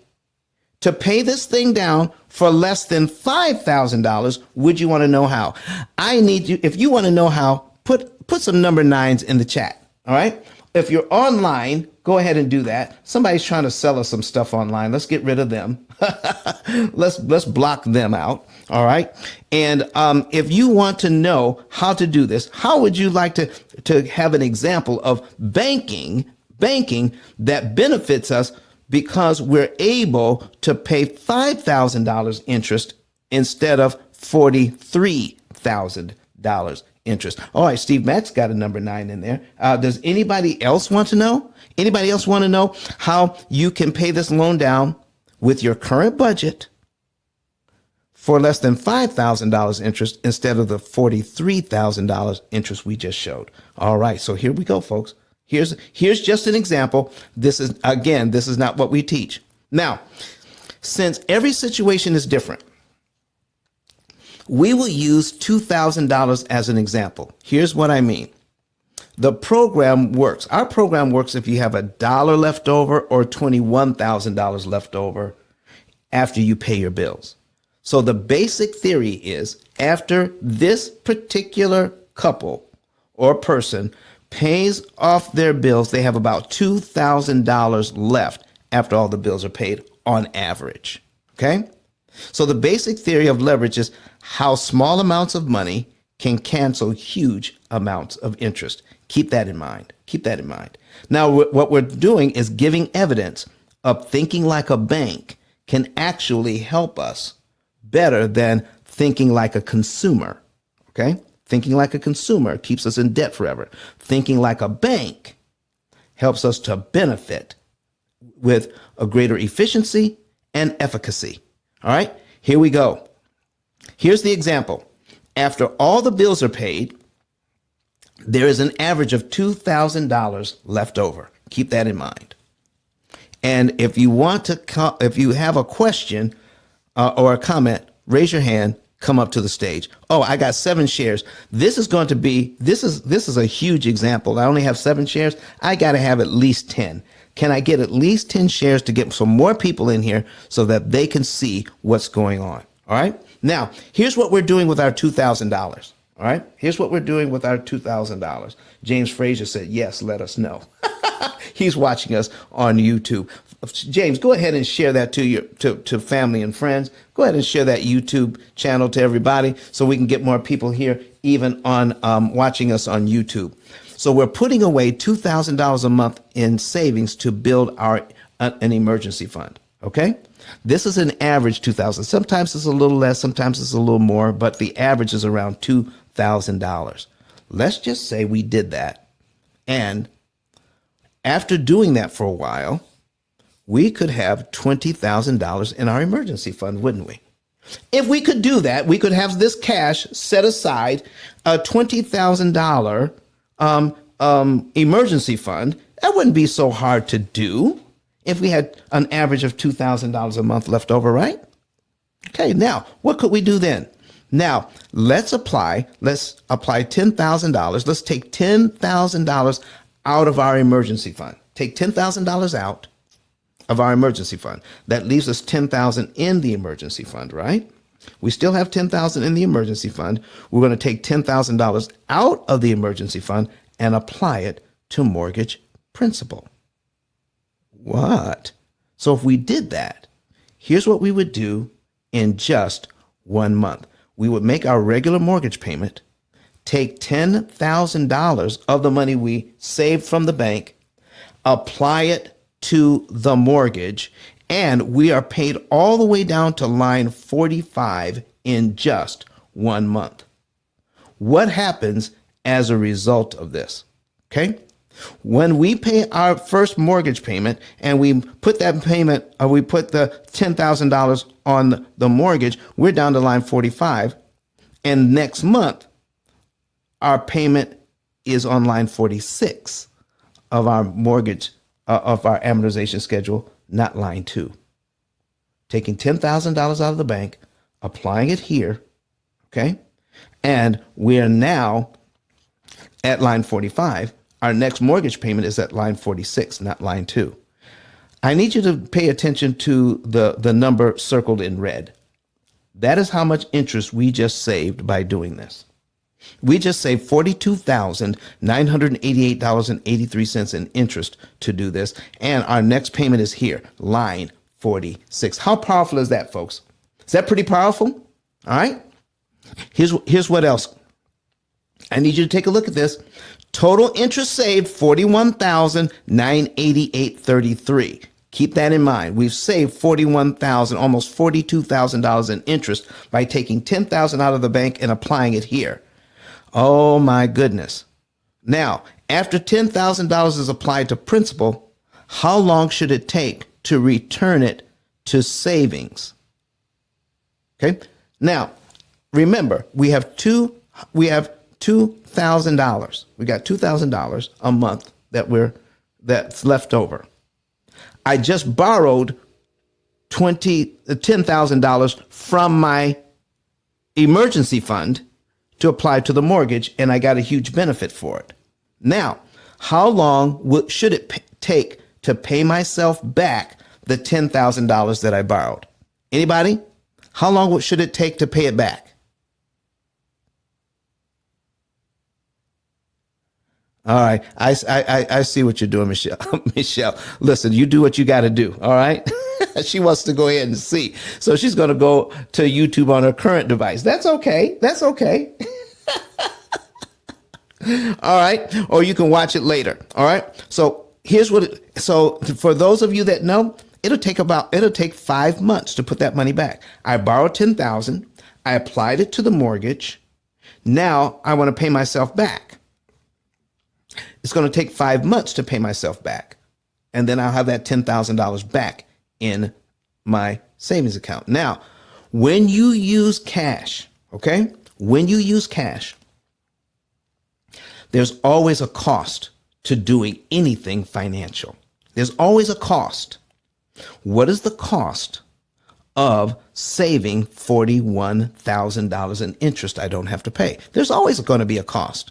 to pay this thing down for less than $5,000, would you want to know how? I need you. If you want to know how, put some number 9s in the chat. All right. If you're online, go ahead and do that. Somebody's trying to sell us some stuff online. Let's get rid of them. Let's block them out. All right. And if you want to know how to do this, how would you like to have an example of banking that benefits us because we're able to pay $5,000 interest instead of $43,000 interest? All right, Steve Mack's got a number 9 in there. Does anybody else want to know? Anybody else want to know how you can pay this loan down with your current budget for less than $5,000 interest instead of the $43,000 interest we just showed? All right, so here we go, folks. Here's just an example. This is not what we teach. Now, since every situation is different, we will use $2,000 as an example. Here's what I mean. The program works. Our program works if you have $1 left over or $21,000 left over after you pay your bills. So the basic theory is after this particular couple or person pays off their bills, they have about $2,000 left after all the bills are paid on average. Okay? So the basic theory of leverage is how small amounts of money can cancel huge amounts of interest. Keep that in mind. Keep that in mind. Now, what we're doing is giving evidence of thinking like a bank can actually help us better than thinking like a consumer. Okay? Thinking like a consumer keeps us in debt forever. Thinking like a bank helps us to benefit with a greater efficiency and efficacy. All right, here we go. Here's the example. After all the bills are paid, there is an average of $2,000 left over. Keep that in mind. And if you want to, if you have a question or a comment, raise your hand. Come up to the stage. Oh, I got 7 shares. This is going to be, this is a huge example. I only have 7 shares. I got to have at least 10. Can I get at least 10 shares to get some more people in here so that they can see what's going on? All right. Now, here's what we're doing with our $2,000. All right. Here's what we're doing with our $2,000. James Frazier said, yes, let us know. He's watching us on YouTube. James, go ahead and share that to family and friends. Go ahead and share that YouTube channel to everybody so we can get more people here, even on watching us on YouTube. So we're putting away $2,000 a month in savings to build an emergency fund. Okay, this is an average $2,000. Sometimes it's a little less, sometimes it's a little more, but the average is around $2,000. Let's just say we did that, and after doing that for a while, we could have $20,000 in our emergency fund, wouldn't we? If we could do that, we could have this cash set aside, a $20,000 emergency fund. That wouldn't be so hard to do if we had an average of $2,000 a month left over, right? Okay, now what could we do then? Now let's apply $10,000. Let's take $10,000 out of our emergency fund. Take $10,000 out of our emergency fund. That leaves us $10,000 in the emergency fund, right? We still have $10,000 in the emergency fund. We're going to take $10,000 out of the emergency fund and apply it to mortgage principal. What? So if we did that, here's what we would do in just 1 month. We would make our regular mortgage payment, take $10,000 of the money we saved from the bank, apply it to the mortgage, and we are paid all the way down to line 45 in just 1 month. What happens as a result of this? Okay. When we pay our first mortgage payment and we put that payment, we put the $10,000 on the mortgage, we're down to line 45. And next month, our payment is on line 46 of our mortgage, of our amortization schedule, not line 2. Taking $10,000 out of the bank, applying it here, okay? And we are now at line 45. Our next mortgage payment is at line 46, not line 2. I need you to pay attention to the number circled in red. That is how much interest we just saved by doing this. We just saved $42,988.83 in interest to do this. And our next payment is here, line 46. How powerful is that, folks? Is that pretty powerful? All right. Here's what else. I need you to take a look at this. Total interest saved, $41,988.33. Keep that in mind. We've saved $41,000, almost $42,000 in interest by taking $10,000 out of the bank and applying it here. Oh my goodness. Now, after $10,000 is applied to principal, how long should it take to return it to savings? Okay. Now, remember, we have $2,000. We got $2,000 a month that's left over. I just borrowed $10,000 from my emergency fund to apply to the mortgage, and I got a huge benefit for it. Now, how long should it take to pay myself back the $10,000 that I borrowed? Anybody? How long should it take to pay it back? All right. I see what you're doing, Michelle. Michelle, listen, you do what you got to do. All right. She wants to go ahead and see. So she's going to go to YouTube on her current device. That's okay. That's okay. All right. Or you can watch it later. All right. So here's so for those of you that know, it'll take 5 months to put that money back. I borrowed 10,000. I applied it to the mortgage. Now I want to pay myself back. It's going to take 5 months to pay myself back. And then I'll have that $10,000 back in my savings account. Now, when you use cash, okay? When you use cash, there's always a cost to doing anything financial. There's always a cost. What is the cost of saving $41,000 in interest I don't have to pay? There's always going to be a cost.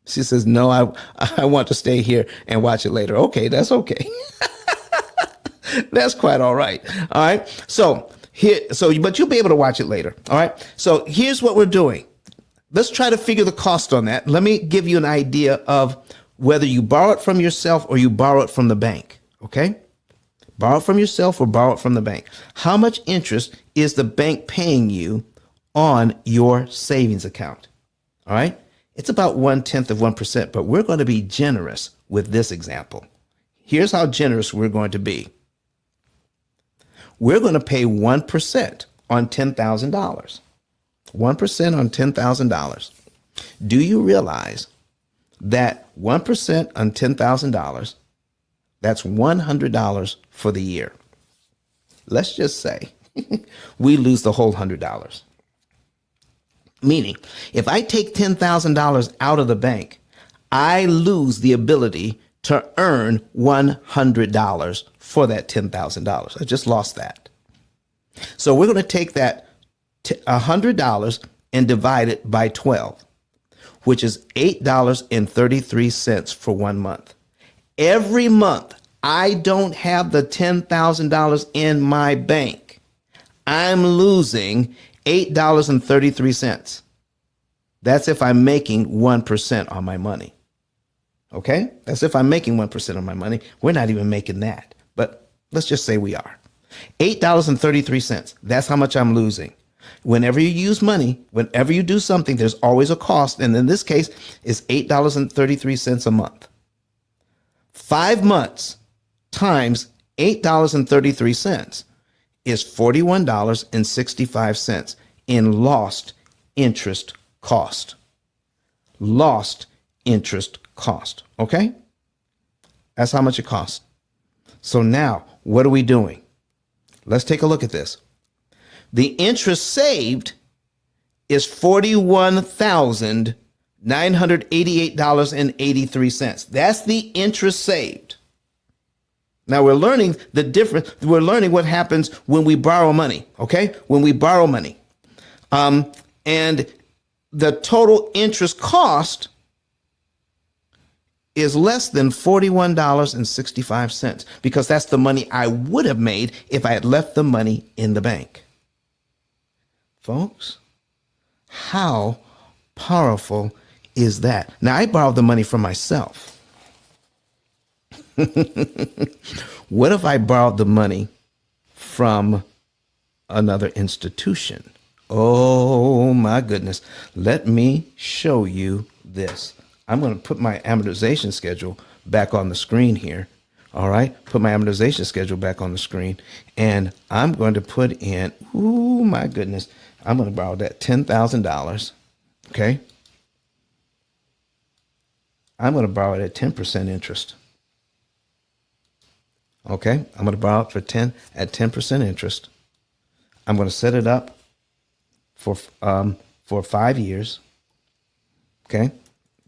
She says, no, I want to stay here and watch it later. Okay, that's okay. That's quite all right. All right. But you'll be able to watch it later. All right. So here's what we're doing. Let's try to figure the cost on that. Let me give you an idea of whether you borrow it from yourself or you borrow it from the bank. Okay. Borrow it from yourself or borrow it from the bank. How much interest is the bank paying you on your savings account? All right. It's about 0.1%, but we're going to be generous with this example. Here's how generous we're going to be. We're going to pay 1% on $10,000. 1% on $10,000. Do you realize that 1% on $10,000, that's $100 for the year? Let's just say we lose the whole $100. Meaning, if I take $10,000 out of the bank, I lose the ability to earn $100 for that $10,000. I just lost that. So we're going to take that $100 and divide it by 12, which is $8.33 for 1 month. Every month, I don't have the $10,000 in my bank. I'm losing $8.33. That's if I'm making 1% on my money. Okay? That's if I'm making 1% on my money. We're not even making that, but let's just say we are. $8.33. That's how much I'm losing. Whenever you use money, whenever you do something, there's always a cost. And in this case, it's $8.33 a month. 5 months times $8.33 is $41.65 in lost interest cost. Lost interest cost. Okay? That's how much it costs. So now, what are we doing? Let's take a look at this. The interest saved is $41,988.83. That's the interest saved. Now we're learning the difference. We're learning what happens when we borrow money. Okay? When we borrow money. And the total interest cost is less than $41.65 because that's the money I would have made if I had left the money in the bank. Folks, how powerful is that? Now, I borrowed the money from myself. What if I borrowed the money from another institution? Oh, my goodness. Let me show you this. I'm going to put my amortization schedule back on the screen here. All right. Put my amortization schedule back on the screen. And I'm going to put in, oh, my goodness. I'm going to borrow that $10,000. Okay. I'm going to borrow it at 10% interest. Okay. I'm going to borrow it at 10% interest. I'm going to set it up for 5 years. Okay.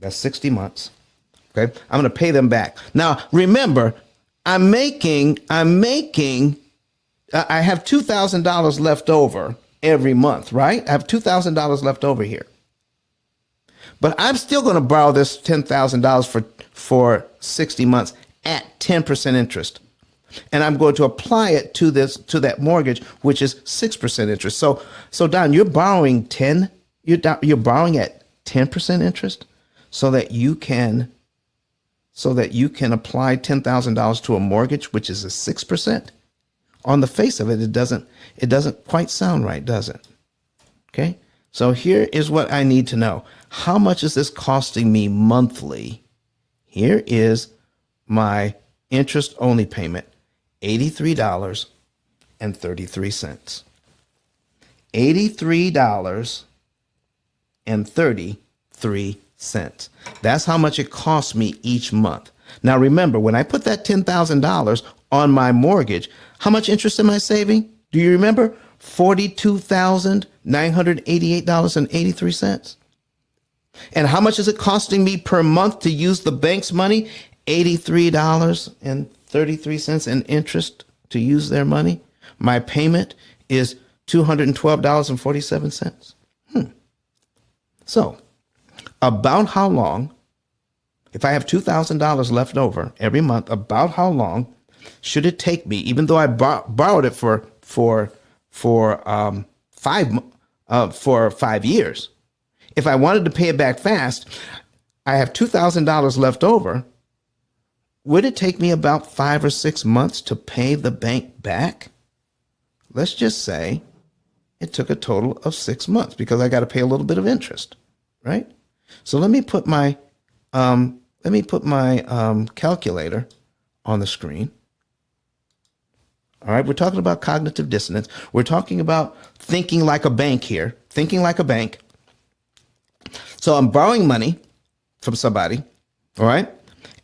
That's 60 months. Okay. I'm going to pay them back. Now, remember, I have $2,000 left over every month, right? I have $2,000 left over here. But I'm still going to borrow this $10,000 for 60 months at 10% interest. And I'm going to apply it to that mortgage, which is 6% interest. So Don, you're borrowing at 10% interest. so that you can apply $10,000 to a mortgage, which is a 6%. On the face of it, it doesn't quite sound right, does it? Okay. So here is what I need to know. How much is this costing me monthly? Here is my interest only payment, $83.33. $83.33. That's how much it costs me each month. Now remember, when I put that $10,000 on my mortgage, how much interest am I saving? Do you remember? $42,988.83. And how much is it costing me per month to use the bank's money? $83.33 in interest to use their money. My payment is $212.47. So, about how long, if I have $2,000 left over every month, about how long should it take me, even though I borrowed it for 5 years? If I wanted to pay it back fast, I have $2,000 left over. Would it take me about 5 or 6 months to pay the bank back? Let's just say it took a total of 6 months because I got to pay a little bit of interest, right? So let me put my calculator on the screen. All right, we're talking about cognitive dissonance. We're talking about thinking like a bank here, thinking like a bank. So I'm borrowing money from somebody, all right?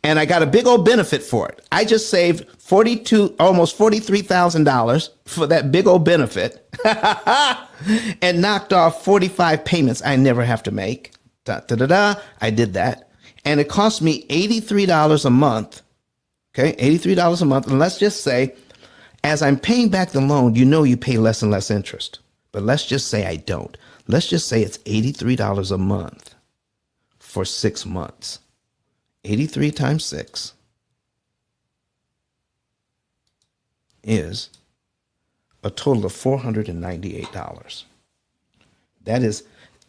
And I got a big old benefit for it. I just saved almost $43,000 for that big old benefit and knocked off 45 payments I never have to make. I did that. And it cost me $83 a month. Okay, $83 a month. And let's just say, as I'm paying back the loan, you pay less and less interest. But let's just say I don't. Let's just say it's $83 a month for 6 months. 83 times 6 is a total of $498. That is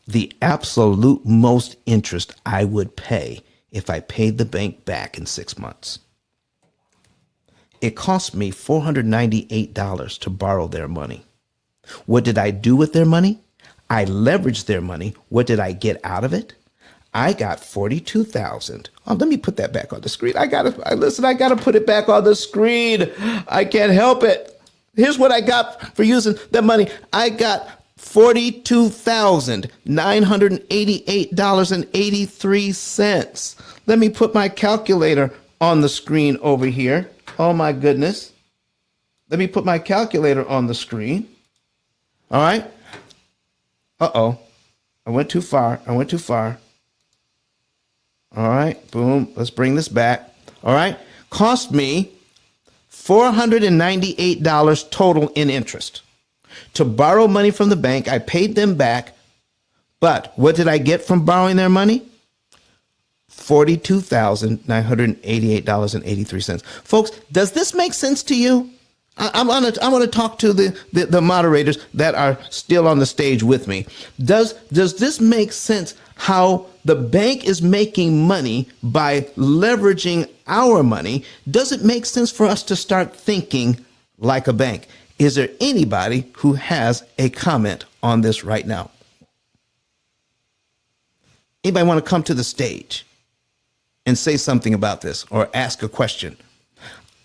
the absolute most interest I would pay if I paid the bank back in 6 months. It cost me $498 to borrow their money. What did I do with their money? I leveraged their money. What did I get out of it? I got $42,000. Oh, let me put that back on the screen. I gotta put it back on the screen. I can't help it. Here's what I got for using that money. I got $42,988.83. Let me put my calculator on the screen over here. Oh my goodness. Let me put my calculator on the screen. All right. Uh-oh. I went too far. All right, boom. Let's bring this back. All right. Cost me $498 total in interest. To borrow money from the bank, I paid them back. But what did I get from borrowing their money? $42,988.83. Folks, does this make sense to you? I want to talk to the moderators that are still on the stage with me. Does this make sense how the bank is making money by leveraging our money? Does it make sense for us to start thinking like a bank? Is there anybody who has a comment on this right now? Anybody want to come to the stage and say something about this or ask a question?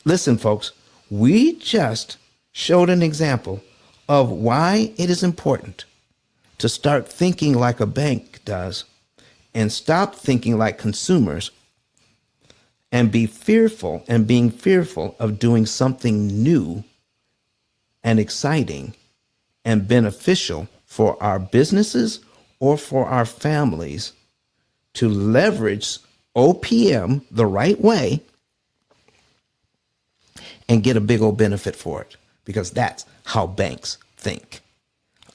Listen, folks. We just showed an example of why it is important to start thinking like a bank does and stop thinking like consumers and being fearful of doing something new and exciting and beneficial for our businesses or for our families to leverage OPM the right way and get a big old benefit for it, because that's how banks think.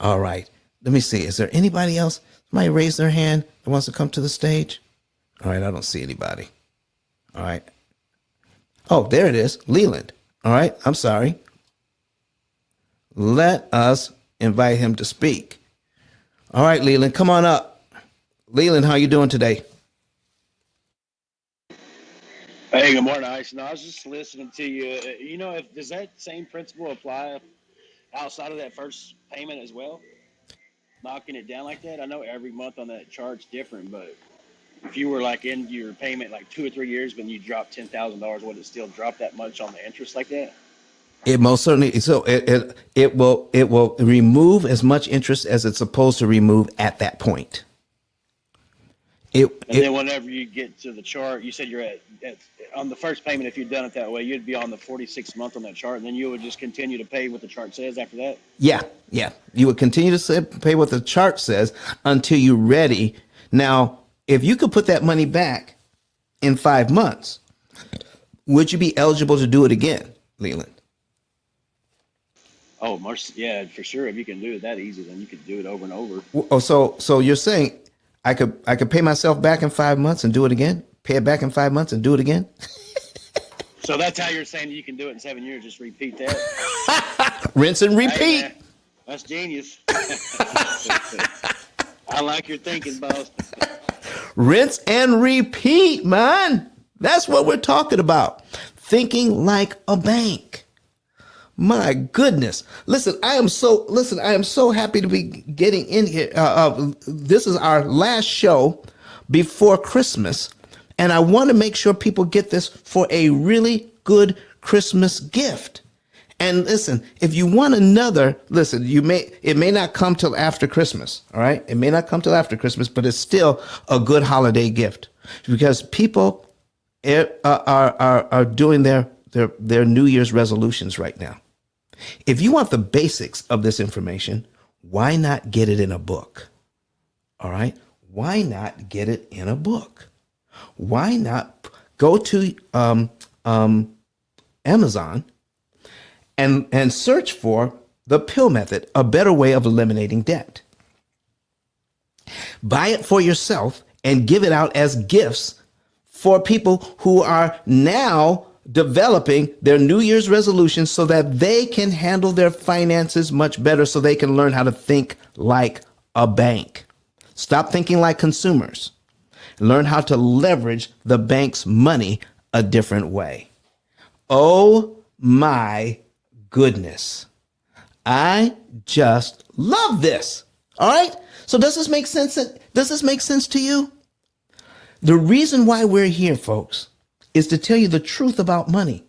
All right, let me see. Is there anybody else? Somebody raise their hand that wants to come to the stage? All right, I don't see anybody. All right. Oh, there it is, Leland. All right, I'm sorry. Let us invite him to speak. All right, Leland, come on up. Leland, how you doing today? Hey, good morning, Ice. No, I was just listening to you. If does that same principle apply outside of that first payment as well? Knocking it down like that. I know every month on that chart's different, but if you were like in your payment like 2 or 3 years, but you dropped $10,000, would it still drop that much on the interest like that? It most certainly so it will remove as much interest as it's supposed to remove at that point. It And then it whenever you get to the chart, you said you're at on the first payment. If you'd done it that way, you'd be on the 46 month on that chart, and then you would just continue to pay what the chart says after that. Yeah, yeah. You would continue to pay what the chart says until you're ready. Now, if you could put that money back in 5 months, would you be eligible to do it again, Leland? Oh, yeah, for sure. If you can do it that easy, then you could do it over and over. Oh, so you're saying I could pay myself back in 5 months and do it again? Pay it back in 5 months and do it again? So that's how you're saying you can do it in 7 years. Just repeat that. Rinse and Hey, man, repeat. that's genius. I like your thinking, boss. Rinse and repeat, man. That's what we're talking about. Thinking like a bank. My goodness. I am so happy to be getting in here. This is our last show before Christmas. And I want to make sure people get this for a really good Christmas gift. And listen, if you want another, listen, it may not come till after Christmas. All right. It may not come till after Christmas, but it's still a good holiday gift because people are doing their New Year's resolutions right now. If you want the basics of this information, why not get it in a book? All right. Why not get it in a book? Why not go to Amazon and search for the P.I.L.L method, a better way of eliminating debt. Buy it for yourself and give it out as gifts for people who are now developing their New Year's resolutions so that they can handle their finances much better, so they can learn how to think like a bank. Stop thinking like consumers. Learn how to leverage the bank's money a different way. Oh my goodness. I just love this. All right. So does this make sense? Does this make sense to you? The reason why we're here, folks, is to tell you the truth about money.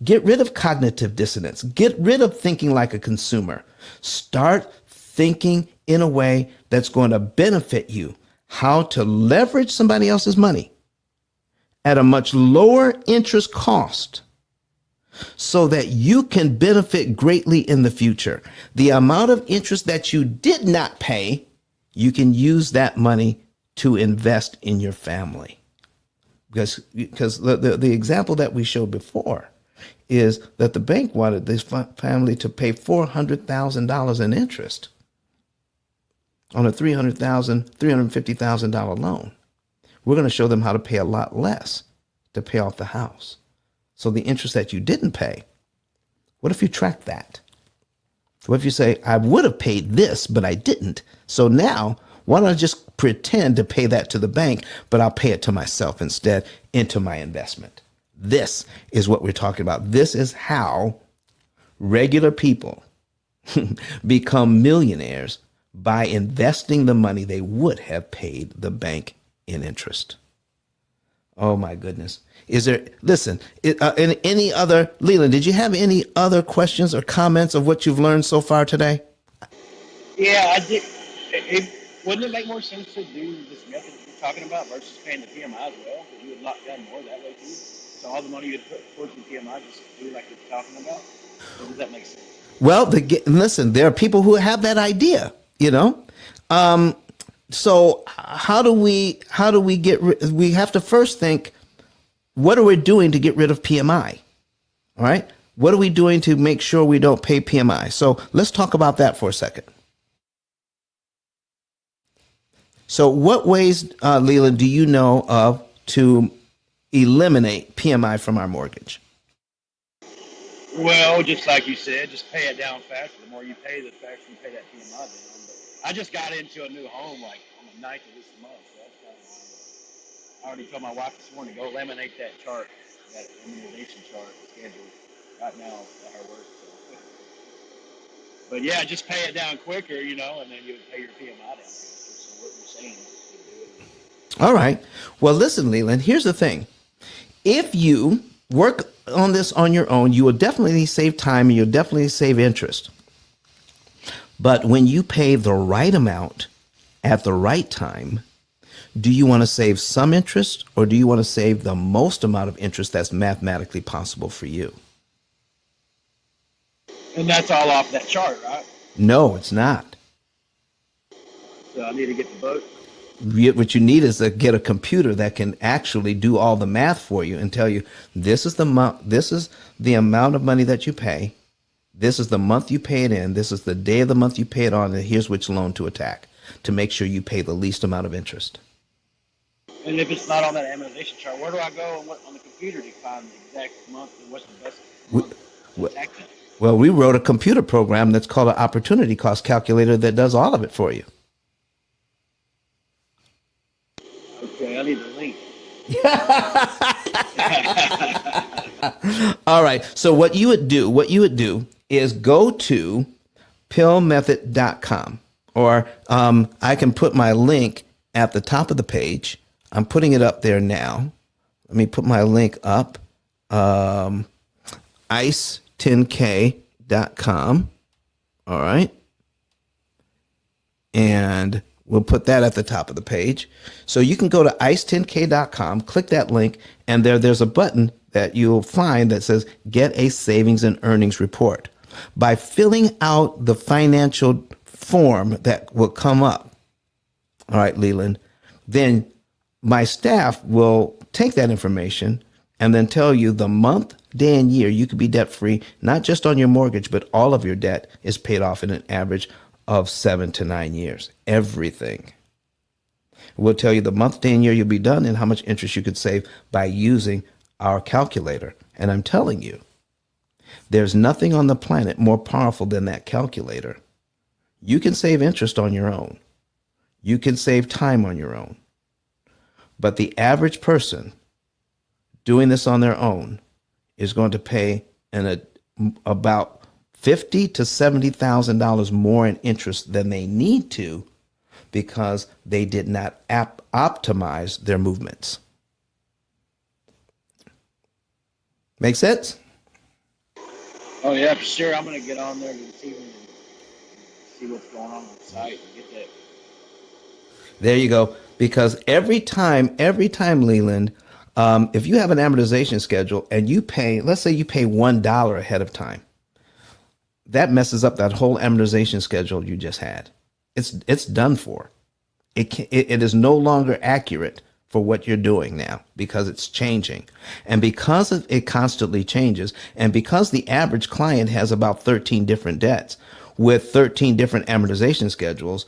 Get rid of cognitive dissonance. Get rid of thinking like a consumer. Start thinking in a way that's going to benefit you. How to leverage somebody else's money at a much lower interest cost so that you can benefit greatly in the future. The amount of interest that you did not pay, you can use that money to invest in your family. Because the example that we showed before is that the bank wanted this family to pay $400,000 in interest on a $350,000 loan. We're going to show them how to pay a lot less to pay off the house. So the interest that you didn't pay, what if you track that? What if you say, I would have paid this, but I didn't. So now, why don't I just pretend to pay that to the bank, but I'll pay it to myself instead into my investment? This is what we're talking about. This is how regular people become millionaires by investing the money they would have paid the bank in interest. Oh my goodness. Is there, listen, any other, Leland, did you have any other questions or comments of what you've learned so far today? Yeah, I did. Wouldn't it make more sense to do this method that you're talking about versus paying the PMI as well? Because you would lock down more that way too. So all the money you'd put towards the PMI, just do like you're talking about. Or does that make sense? Well, listen, there are people who have that idea, you know? So we have to first think, what are we doing to get rid of PMI? All right. What are we doing to make sure we don't pay PMI? So let's talk about that for a second. So what ways, Leland, do you know of to eliminate PMI from our mortgage? Well, just like you said, just pay it down faster. The more you pay, the faster you pay that PMI down. But I just got into a new home like on the 9th of this month. So that's kind of why I already told my wife this morning, go eliminate that chart. that immunization chart schedule right now at her work. So. But yeah, just pay it down quicker, and then you would pay your PMI down faster. So what you're saying is to do it. All right. Well, listen, Leland, here's the thing. If you work on this on your own, you will definitely save time and you'll definitely save interest. But when you pay the right amount at the right time, do you want to save some interest or do you want to save the most amount of interest that's mathematically possible for you? And that's all off that chart, right? No, it's not. So I need to get the book. What you need is to get a computer that can actually do all the math for you and tell you this is the amount of money that you pay. This is the month you pay it in. This is the day of the month you pay it on. And here's which loan to attack to make sure you pay the least amount of interest. And if it's not on that amortization chart, where do I go on the computer to find the exact month and what's the best month to attack that? Well, we wrote a computer program that's called an opportunity cost calculator that does all of it for you. Okay, I need the link. All right. So what you would do is go to pillmethod.com, or I can put my link at the top of the page. I'm putting it up there now. Let me put my link up. ice10k.com. All right. And we'll put that at the top of the page. So you can go to ice10k.com, click that link, and there's a button that you'll find that says Get a Savings and Earnings Report. By filling out the financial form that will come up, all right, Leland, then my staff will take that information and then tell you the month, day, and year you could be debt free, not just on your mortgage, but all of your debt is paid off in an average of 7 to 9 years. Everything. We'll tell you the month, day, and year you'll be done and how much interest you could save by using our calculator. And I'm telling you, there's nothing on the planet more powerful than that calculator. You can save interest on your own. You can save time on your own. But the average person doing this on their own is going to pay about $50,000 to $70,000 more in interest than they need to because they did not optimize their movements. Make sense? Oh yeah, for sure. I'm gonna get on there this evening and see what's going on the site and get that. There you go. Because every time, Leland, if you have an amortization schedule and you pay, let's say you pay $1 ahead of time, that messes up that whole amortization schedule you just had. It's done for. It is no longer accurate for what you're doing now because it's changing. And because it constantly changes, and because the average client has about 13 different debts with 13 different amortization schedules,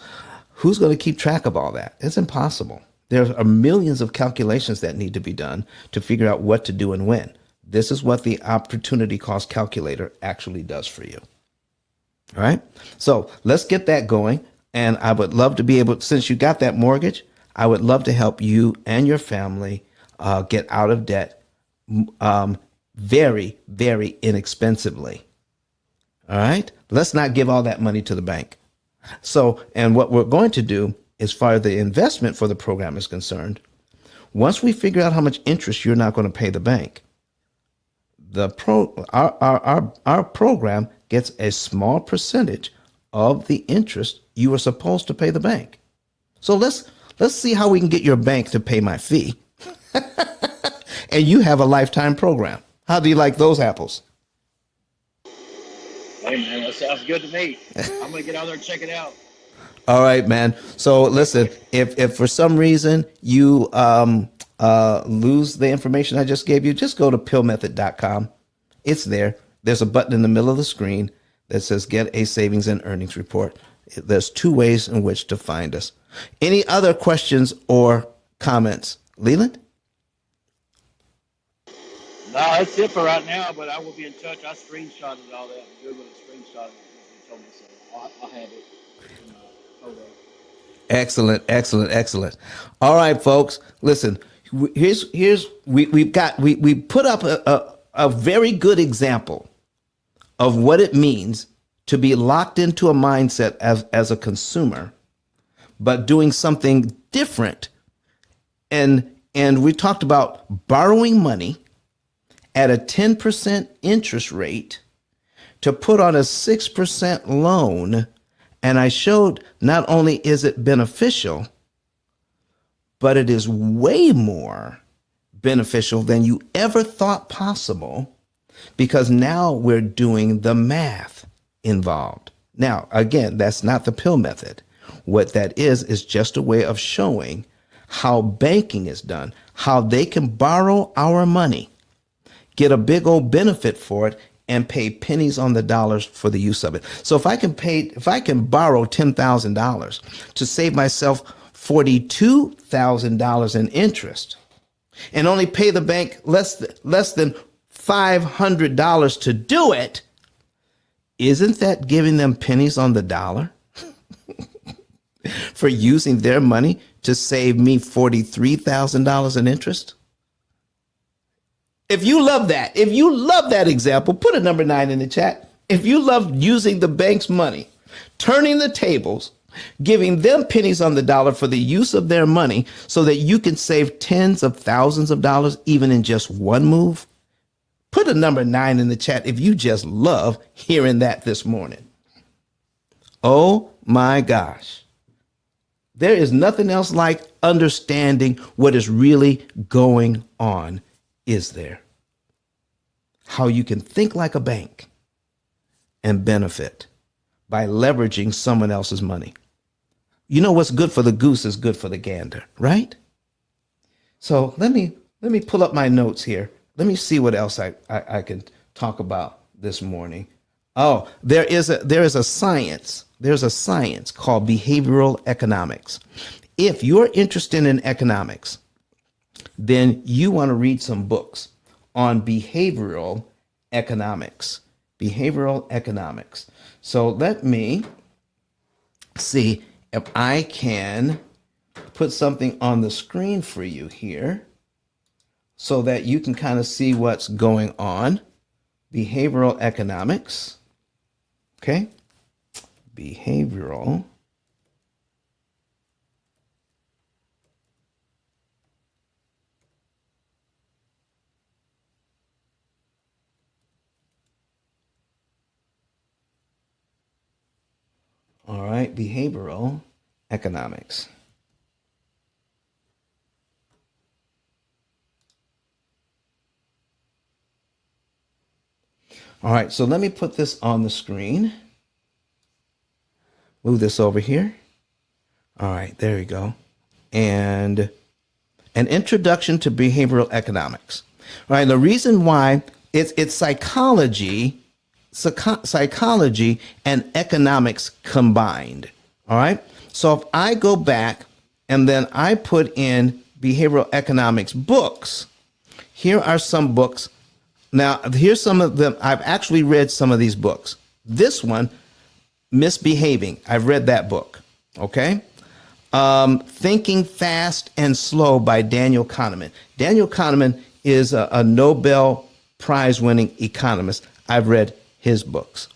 who's going to keep track of all that? It's impossible. There are millions of calculations that need to be done to figure out what to do and when. This is what the opportunity cost calculator actually does for you. All right. So let's get that going. And I would love to be able, since you got that mortgage, I would love to help you and your family get out of debt very, very inexpensively. All right. Let's not give all that money to the bank. So, and what we're going to do, as far as the investment for the program is concerned, once we figure out how much interest you're not going to pay the bank, our program gets a small percentage of the interest you were supposed to pay the bank. So let's see how we can get your bank to pay my fee. And you have a lifetime program. How do you like those apples? Hey man, that sounds good to me. I'm gonna get on there and check it out. All right, man. So listen, if for some reason you lose the information I just gave you, just go to pillmethod.com. It's there. There's a button in the middle of the screen that says Get a Savings and Earnings Report. There's 2 ways in which to find us. Any other questions or comments? Leland? No, that's it for right now, but I will be in touch. I screenshotted all that and Googled and screenshotted what you told me, so I'll have it in my photo. Excellent, excellent, excellent. All right, folks, listen, We put up a very good example of what it means to be locked into a mindset as a consumer, but doing something different. And we talked about borrowing money at a 10% interest rate to put on a 6% loan. And I showed not only is it beneficial, but it is way more beneficial than you ever thought possible, because now we're doing the math involved. Now, again, that's not the P.I.L.L method. What that is just a way of showing how banking is done, how they can borrow our money, get a big old benefit for it, and pay pennies on the dollars for the use of it. So if I can borrow $10,000 to save myself $42,000 in interest and only pay the bank less than $500 to do it, isn't that giving them pennies on the dollar for using their money to save me $43,000 in interest? If you love that example, put a number 9 in the chat. If you love using the bank's money, turning the tables, giving them pennies on the dollar for the use of their money so that you can save tens of thousands of dollars even in just one move, put a number 9 in the chat if you just love hearing that this morning. Oh my gosh. There is nothing else like understanding what is really going on, is there? How you can think like a bank and benefit by leveraging someone else's money. You know what's good for the goose is good for the gander, right? So let me pull up my notes here. Let me see what else I can talk about this morning. Oh, there is a science. There's a science called behavioral economics. If you're interested in economics, then you want to read some books on behavioral economics. Behavioral economics. So let me see if I can put something on the screen for you here so that you can kind of see what's going on. Behavioral economics. Okay. Behavioral. All right, behavioral economics. All right, so let me put this on the screen. Move this over here. All right, there you go. And an introduction to behavioral economics. All right, the reason why it's psychology and economics combined. All right. So if I go back and then I put in behavioral economics books, here are some books. Now, here's some of them. I've actually read some of these books. This one, Misbehaving, I've read that book. Okay. Thinking Fast and Slow by Daniel Kahneman. Daniel Kahneman is a Nobel Prize winning economist. I've read his books.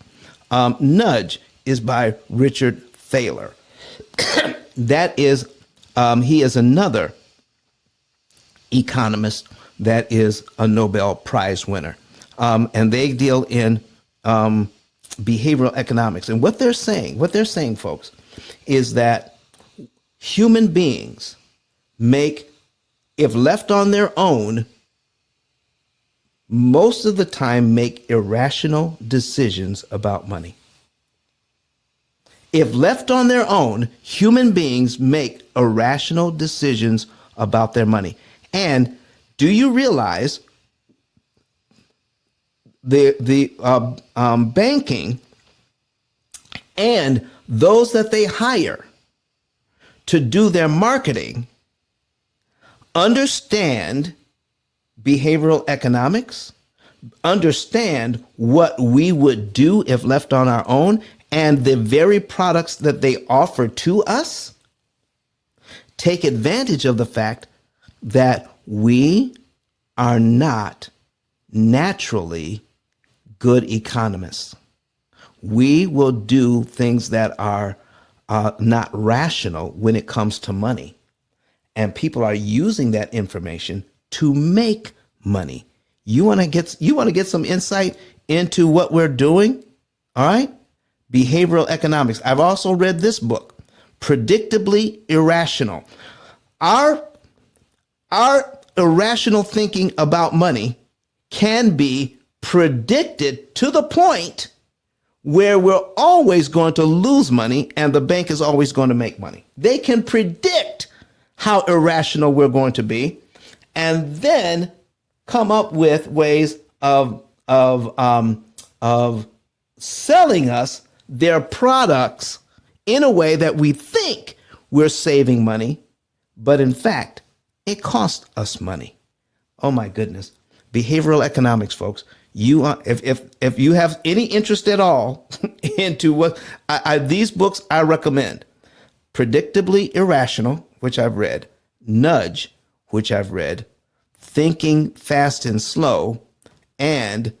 Nudge is by Richard Thaler. That is, he is another economist that is a Nobel Prize winner. And they deal in behavioral economics. And what they're saying, folks, is that human beings make, if left on their own, most of the time make irrational decisions about money. If left on their own, human beings make irrational decisions about their money. And do you realize the banking and those that they hire to do their marketing understand behavioral economics, understand what we would do if left on our own, and the very products that they offer to us take advantage of the fact that We are not naturally good economists. We will do things that are not rational when it comes to money. And people are using that information to make money. You want to get some insight into what we're doing? All right? Behavioral economics. I've also read this book, Predictably Irrational. Our irrational thinking about money can be predicted to the point where we're always going to lose money and the bank is always going to make money. They can predict how irrational we're going to be and then come up with ways of selling us their products in a way that we think we're saving money, but in fact, it costs us money. Oh my goodness. Behavioral economics, folks. You are, if you have any interest at all into what these books I recommend: Predictably Irrational, which I've read; Nudge, which I've read; Thinking Fast and Slow; and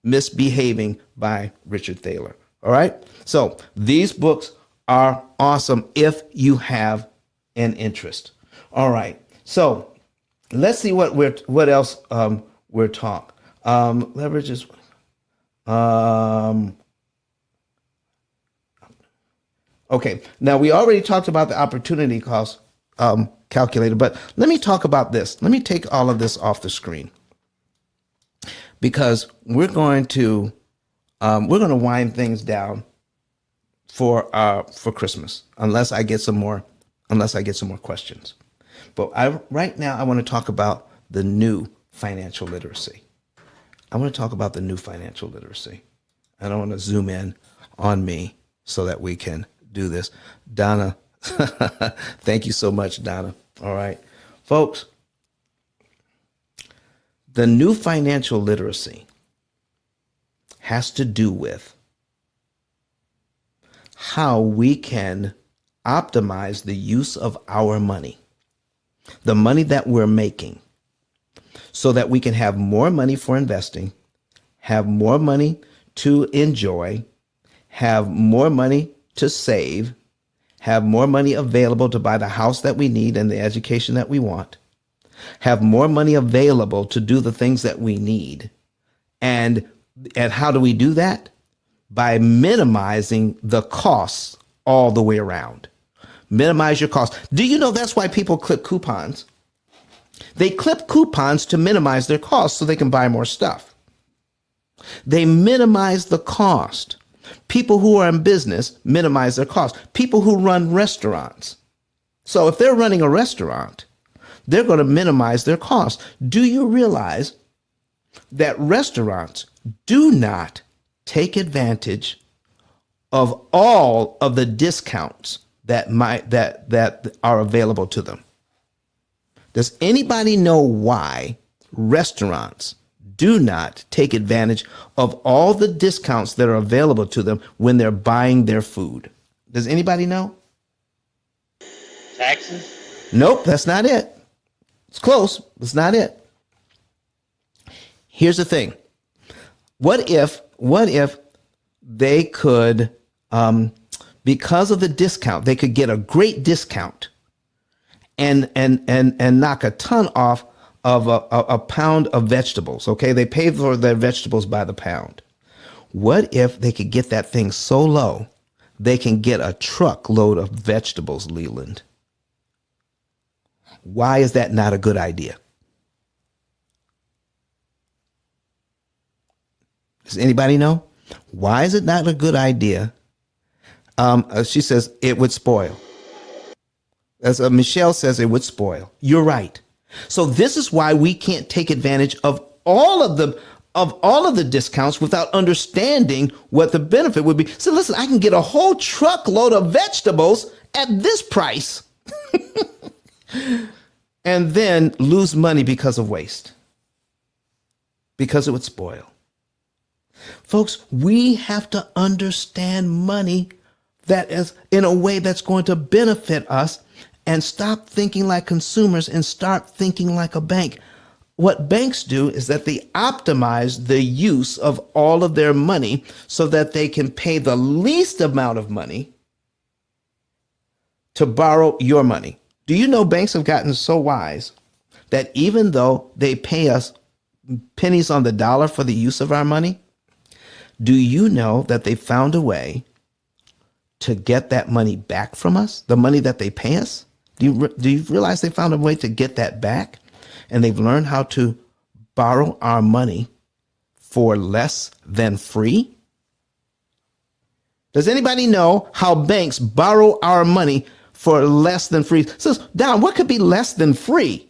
Misbehaving by Richard Thaler. All right. So these books are awesome if you have an interest. All right. So let's see what else we're talking. Leverages. Okay. Now we already talked about the opportunity cost calculator, but let me talk about this. Let me take all of this off the screen because we're going to wind things down for Christmas unless I get some more questions. But right now I want to talk about the new financial literacy. I want to talk about the new financial literacy. And I want to zoom in on me so that we can do this. Donna, thank you so much, Donna. All right, folks, the new financial literacy has to do with how we can optimize the use of our money, the money that we're making, so that we can have more money for investing, have more money to enjoy, have more money to save, have more money available to buy the house that we need and the education that we want, have more money available to do the things that we need. And how do we do that? By minimizing the costs all the way around. Minimize your costs. Do you know that's why people clip coupons? They clip coupons to minimize their costs so they can buy more stuff. They minimize the cost. People who are in business minimize their costs. People who run restaurants. So if they're running a restaurant, they're going to minimize their costs. Do you realize that restaurants do not take advantage of all of the discounts that are available to them? Does anybody know why restaurants do not take advantage of all the discounts that are available to them when they're buying their food? Does anybody know? Taxes? Nope, that's not it. It's close. That's not it. Here's the thing. What if they could, because of the discount, they could get a great discount and knock a ton off of a pound of vegetables. Okay, they pay for their vegetables by the pound. What if they could get that thing so low they can get a truckload of vegetables, Leland? Why is that not a good idea? Does anybody know? Why is it not a good idea? She says it would spoil. As Michelle says, it would spoil. You're right. So this is why we can't take advantage of all of the discounts without understanding what the benefit would be. So listen, I can get a whole truckload of vegetables at this price and then lose money because of waste, because it would spoil. Folks, we have to understand money that is in a way that's going to benefit us and stop thinking like consumers and start thinking like a bank. What banks do is that they optimize the use of all of their money so that they can pay the least amount of money to borrow your money. Do you know banks have gotten so wise that even though they pay us pennies on the dollar for the use of our money, do you know that they found a way to get that money back from us, the money that they pay us? Do you realize they found a way to get that back? And they've learned how to borrow our money for less than free? Does anybody know how banks borrow our money for less than free? So, Don, what could be less than free?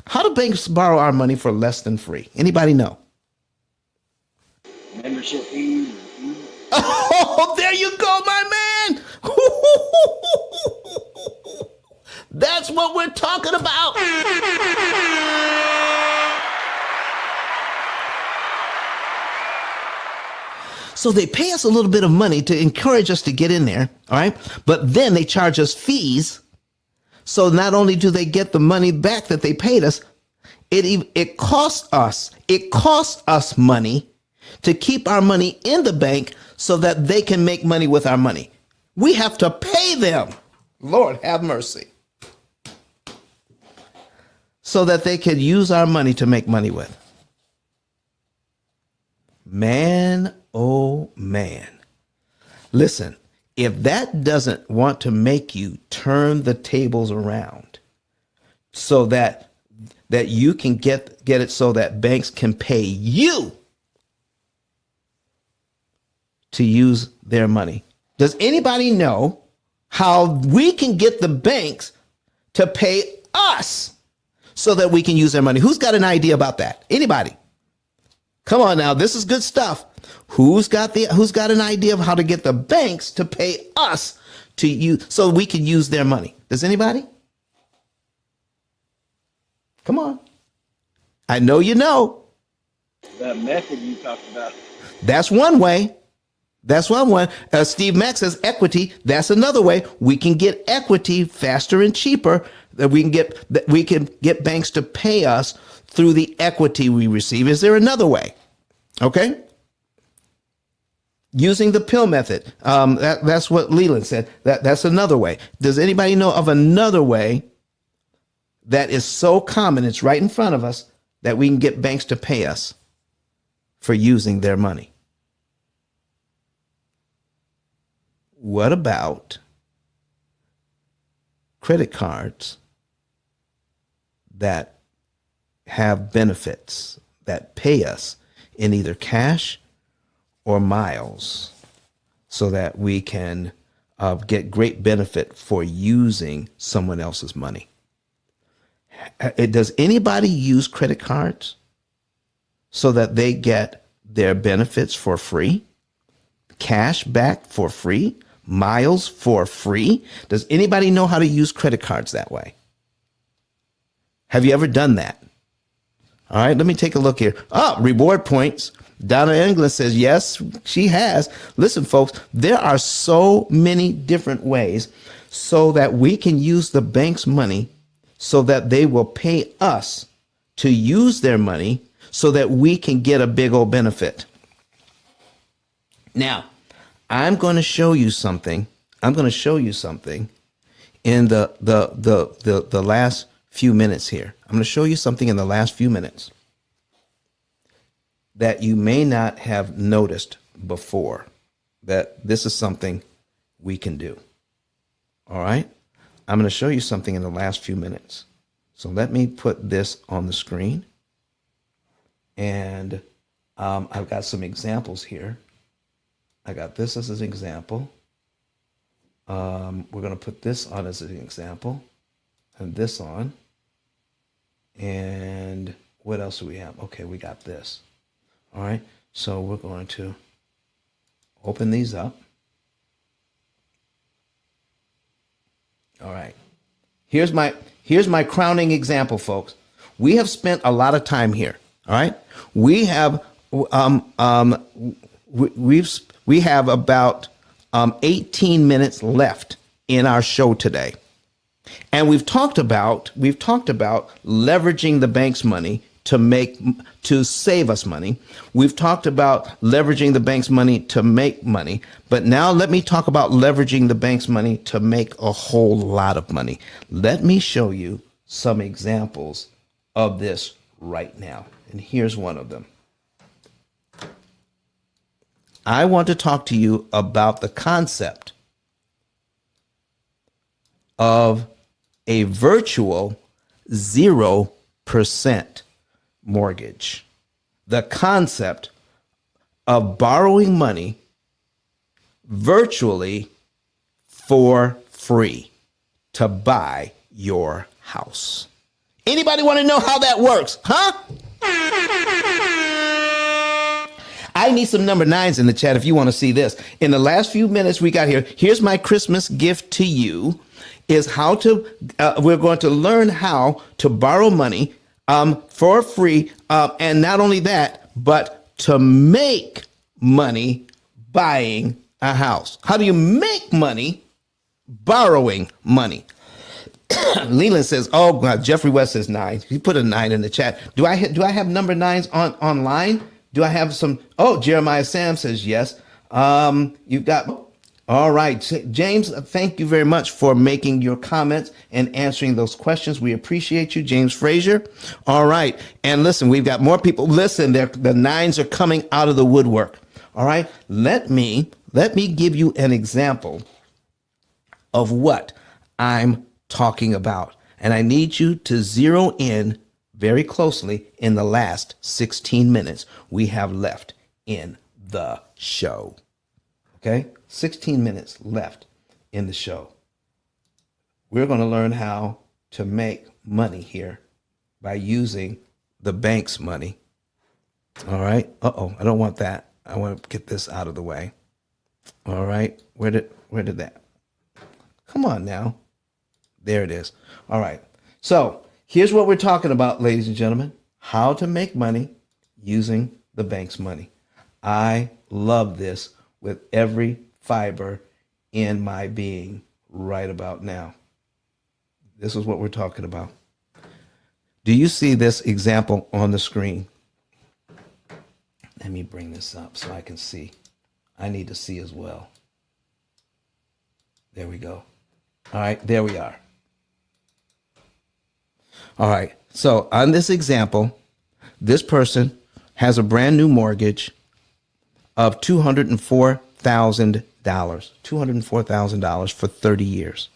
How do banks borrow our money for less than free? Anybody know? Membership fees. Oh, there you go, my man. That's what we're talking about. So they pay us a little bit of money to encourage us to get in there, all right? But then they charge us fees. So not only do they get the money back that they paid us, it costs us money to keep our money in the bank so that they can make money with our money. We have to pay them. Lord have mercy. So that they can use our money to make money with. Man, oh man. Listen, if that doesn't want to make you turn the tables around so that you can get it so that banks can pay you to use their money. Does anybody know how we can get the banks to pay us so that we can use their money? Who's got an idea about that? Anybody? Come on now, this is good stuff. Who's got an idea of how to get the banks to pay us to use so we can use their money? Does anybody? Come on. I know you know. That method you talked about. That's one way. That's one way. Steve Mack says equity. That's another way. We can get equity faster and cheaper. That we can get banks to pay us through the equity we receive. Is there another way? Okay. Using the P.I.L.L method. That's what Leland said. That's another way. Does anybody know of another way that is so common, it's right in front of us, that we can get banks to pay us for using their money? What about credit cards that have benefits that pay us in either cash or miles so that we can get great benefit for using someone else's money? Does anybody use credit cards so that they get their benefits for free? Cash back for free? Miles for free? Does anybody know how to use credit cards that way? Have you ever done that? All right, let me take a look here. Reward points. Donna England says, yes, she has. Listen, folks, there are so many different ways so that we can use the bank's money so that they will pay us to use their money so that we can get a big old benefit. Now, I'm going to show you something. I'm going to show you something in the last few minutes here. I'm going to show you something in the last few minutes that you may not have noticed before, that this is something we can do. All right? I'm going to show you something in the last few minutes. So let me put this on the screen. And I've got some examples here. I got this as an example. We're going to put this on as an example. And this on. And what else do we have? Okay, we got this. All right. So we're going to open these up. All right. Here's my crowning example, folks. We have spent a lot of time here. All right. We have we have about 18 minutes left in our show today. And we've talked about leveraging the bank's money to save us money. We've talked about leveraging the bank's money to make money. But now let me talk about leveraging the bank's money to make a whole lot of money. Let me show you some examples of this right now. And here's one of them. I want to talk to you about the concept of a virtual 0% mortgage. The concept of borrowing money virtually for free to buy your house. Anybody want to know how that works? Huh? I need some number 9s in the chat if you want to see this. In the last few minutes we got here, here's my Christmas gift to you, is how to, we're going to learn how to borrow money for free. And not only that, but to make money buying a house. How do you make money borrowing money? Leland says, oh, God, Jeffrey West says 9. He put a 9 in the chat. Do I have number 9s online? Do I have some? Oh, Jeremiah Sam says yes. You've got, all right. James, thank you very much for making your comments and answering those questions. We appreciate you, James Frazier. All right. And listen, we've got more people. Listen, the 9s are coming out of the woodwork. All right. Let me give you an example of what I'm talking about. And I need you to zero in very closely in the last 16 minutes we have left in the show. Okay? 16 minutes left in the show. We're going to learn how to make money here by using the bank's money. All right? Uh-oh, I don't want that. I want to get this out of the way. All right? Where did that? Come on now. There it is. All right. So here's what we're talking about, ladies and gentlemen. How to make money using the bank's money. I love this with every fiber in my being right about now. This is what we're talking about. Do you see this example on the screen? Let me bring this up so I can see. I need to see as well. There we go. All right, there we are. All right, so on this example, this person has a brand new mortgage of $204,000, $204,000 for 30 years.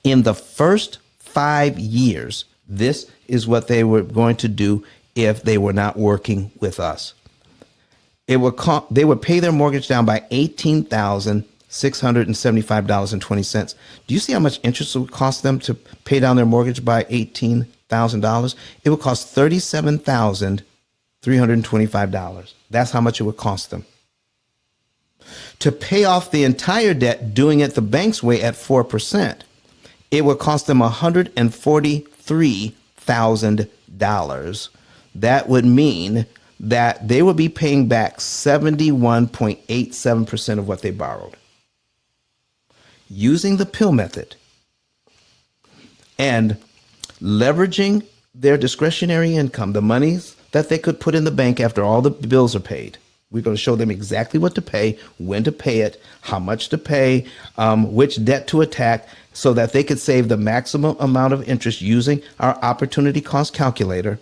In the first 5 years, this is what they were going to do if they were not working with us. They would pay their mortgage down by $18,675.20. Do you see how much interest it would cost them to pay down their mortgage by $18,000? It would cost $37,325. That's how much it would cost them. To pay off the entire debt, doing it the bank's way at 4%, it would cost them $143,000. That would mean that they would be paying back 71.87% of what they borrowed. Using the P.I.L.L method and leveraging their discretionary income, the monies that they could put in the bank after all the bills are paid. We're going to show them exactly what to pay, when to pay it, how much to pay, which debt to attack, so that they could save the maximum amount of interest using our opportunity cost calculator.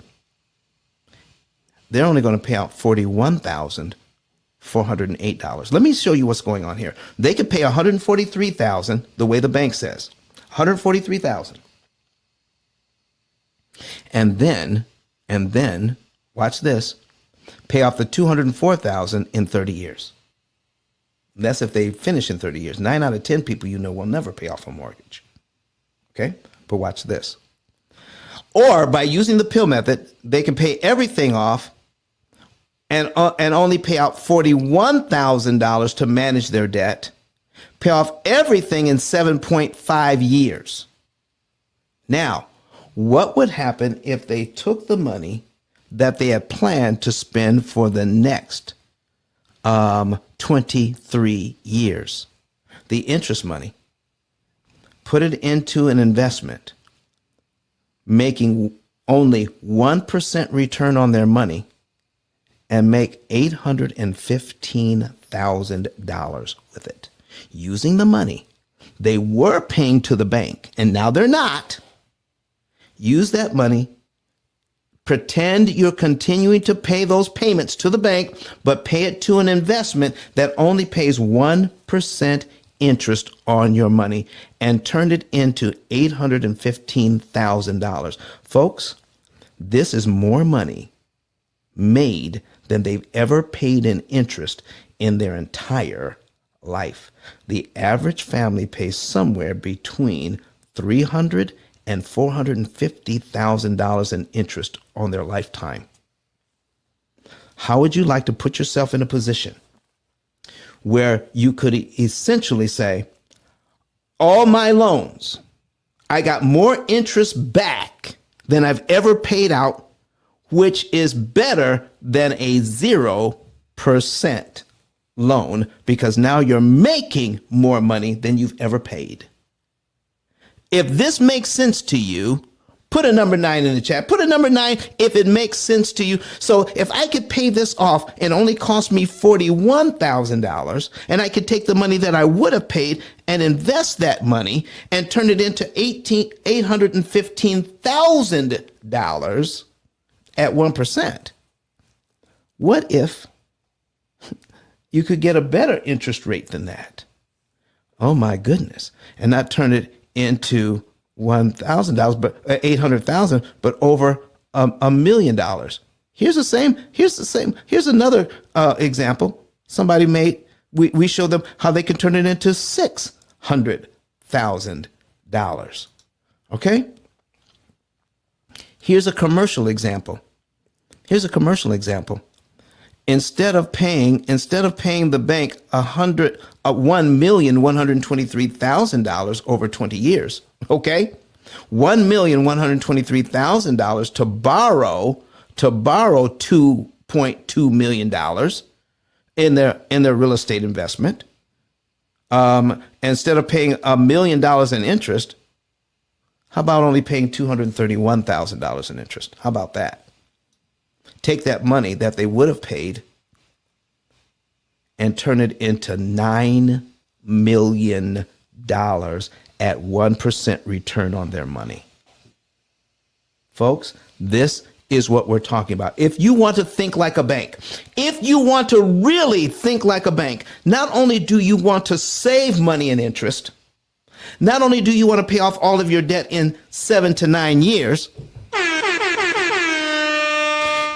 They're only going to pay out $41,408. Let me show you what's going on here. They could pay $143,000 the way the bank says, $143,000, and then watch this, pay off the $204,000 in 30 years. That's if they finish in 30 years. 9 out of 10 people will never pay off a mortgage. Okay, but watch this. Or by using the P.I.L.L method, they can pay everything off and only pay out $41,000 to manage their debt, pay off everything in 7.5 years. Now, what would happen if they took the money that they had planned to spend for the next 23 years? The interest money. put it into an investment, making only 1% return on their money, and make $815,000 with it, using the money they were paying to the bank, and now they're not. Use that money. Pretend you're continuing to pay those payments to the bank, but pay it to an investment that only pays 1% interest on your money, and turn it into $815,000. Folks, this is more money made than they've ever paid in interest in their entire life. The average family pays somewhere between $300,000 and $450,000 in interest on their lifetime. How would you like to put yourself in a position where you could essentially say, all my loans, I got more interest back than I've ever paid out, which is better than a 0% loan, because now you're making more money than you've ever paid. If this makes sense to you, put a number 9 in the chat. Put a number 9 if it makes sense to you. So if I could pay this off and only cost me $41,000, and I could take the money that I would have paid and invest that money and turn it into $815,000 at 1%. What if you could get a better interest rate than that? Oh my goodness. And not turn it into $1,000, but 800,000, but over $1 million. Here's another example. Somebody made, we showed them how they can turn it into $600,000. Okay. Here's a commercial example. Instead of paying the bank $1,123,000 over 20 years, okay, $1,123,000 to borrow $2.2 million in their real estate investment, instead of paying $1 million in interest, how about only paying $231,000 in interest? How about that? Take that money that they would have paid and turn it into $9 million at 1% return on their money. Folks, this is what we're talking about. If you want to think like a bank, if you want to really think like a bank, not only do you want to save money and interest, not only do you want to pay off all of your debt in 7 to 9 years,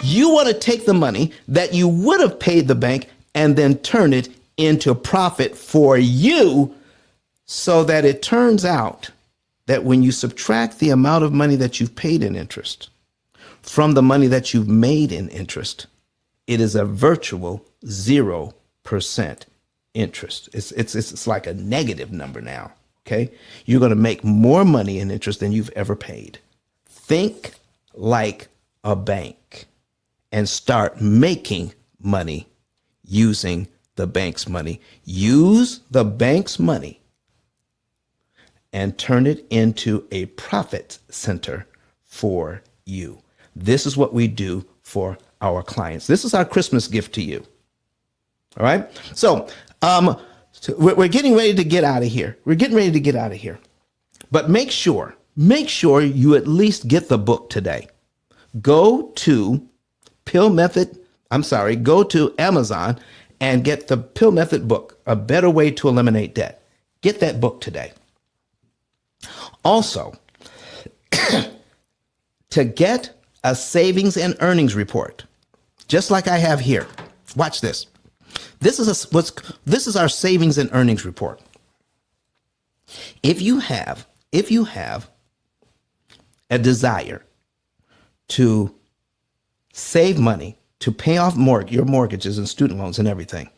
you want to take the money that you would have paid the bank and then turn it into profit for you, so that it turns out that when you subtract the amount of money that you've paid in interest from the money that you've made in interest, it is a virtual 0% interest. It's like a negative number now. Okay. You're going to make more money in interest than you've ever paid. Think like a bank and start making money using the bank's money. Use the bank's money and turn it into a profit center for you. This is what we do for our clients. This is our Christmas gift to you. All right. So we're getting ready to get out of here. But make sure you at least get the book today. Go to go to Amazon and get the P.I.L.L Method book, A Better Way to Eliminate Debt. Get that book today. Also, to get a savings and earnings report, just like I have here. Watch this. This is our savings and earnings report. If you have a desire to save money, to pay off your mortgages and student loans and everything,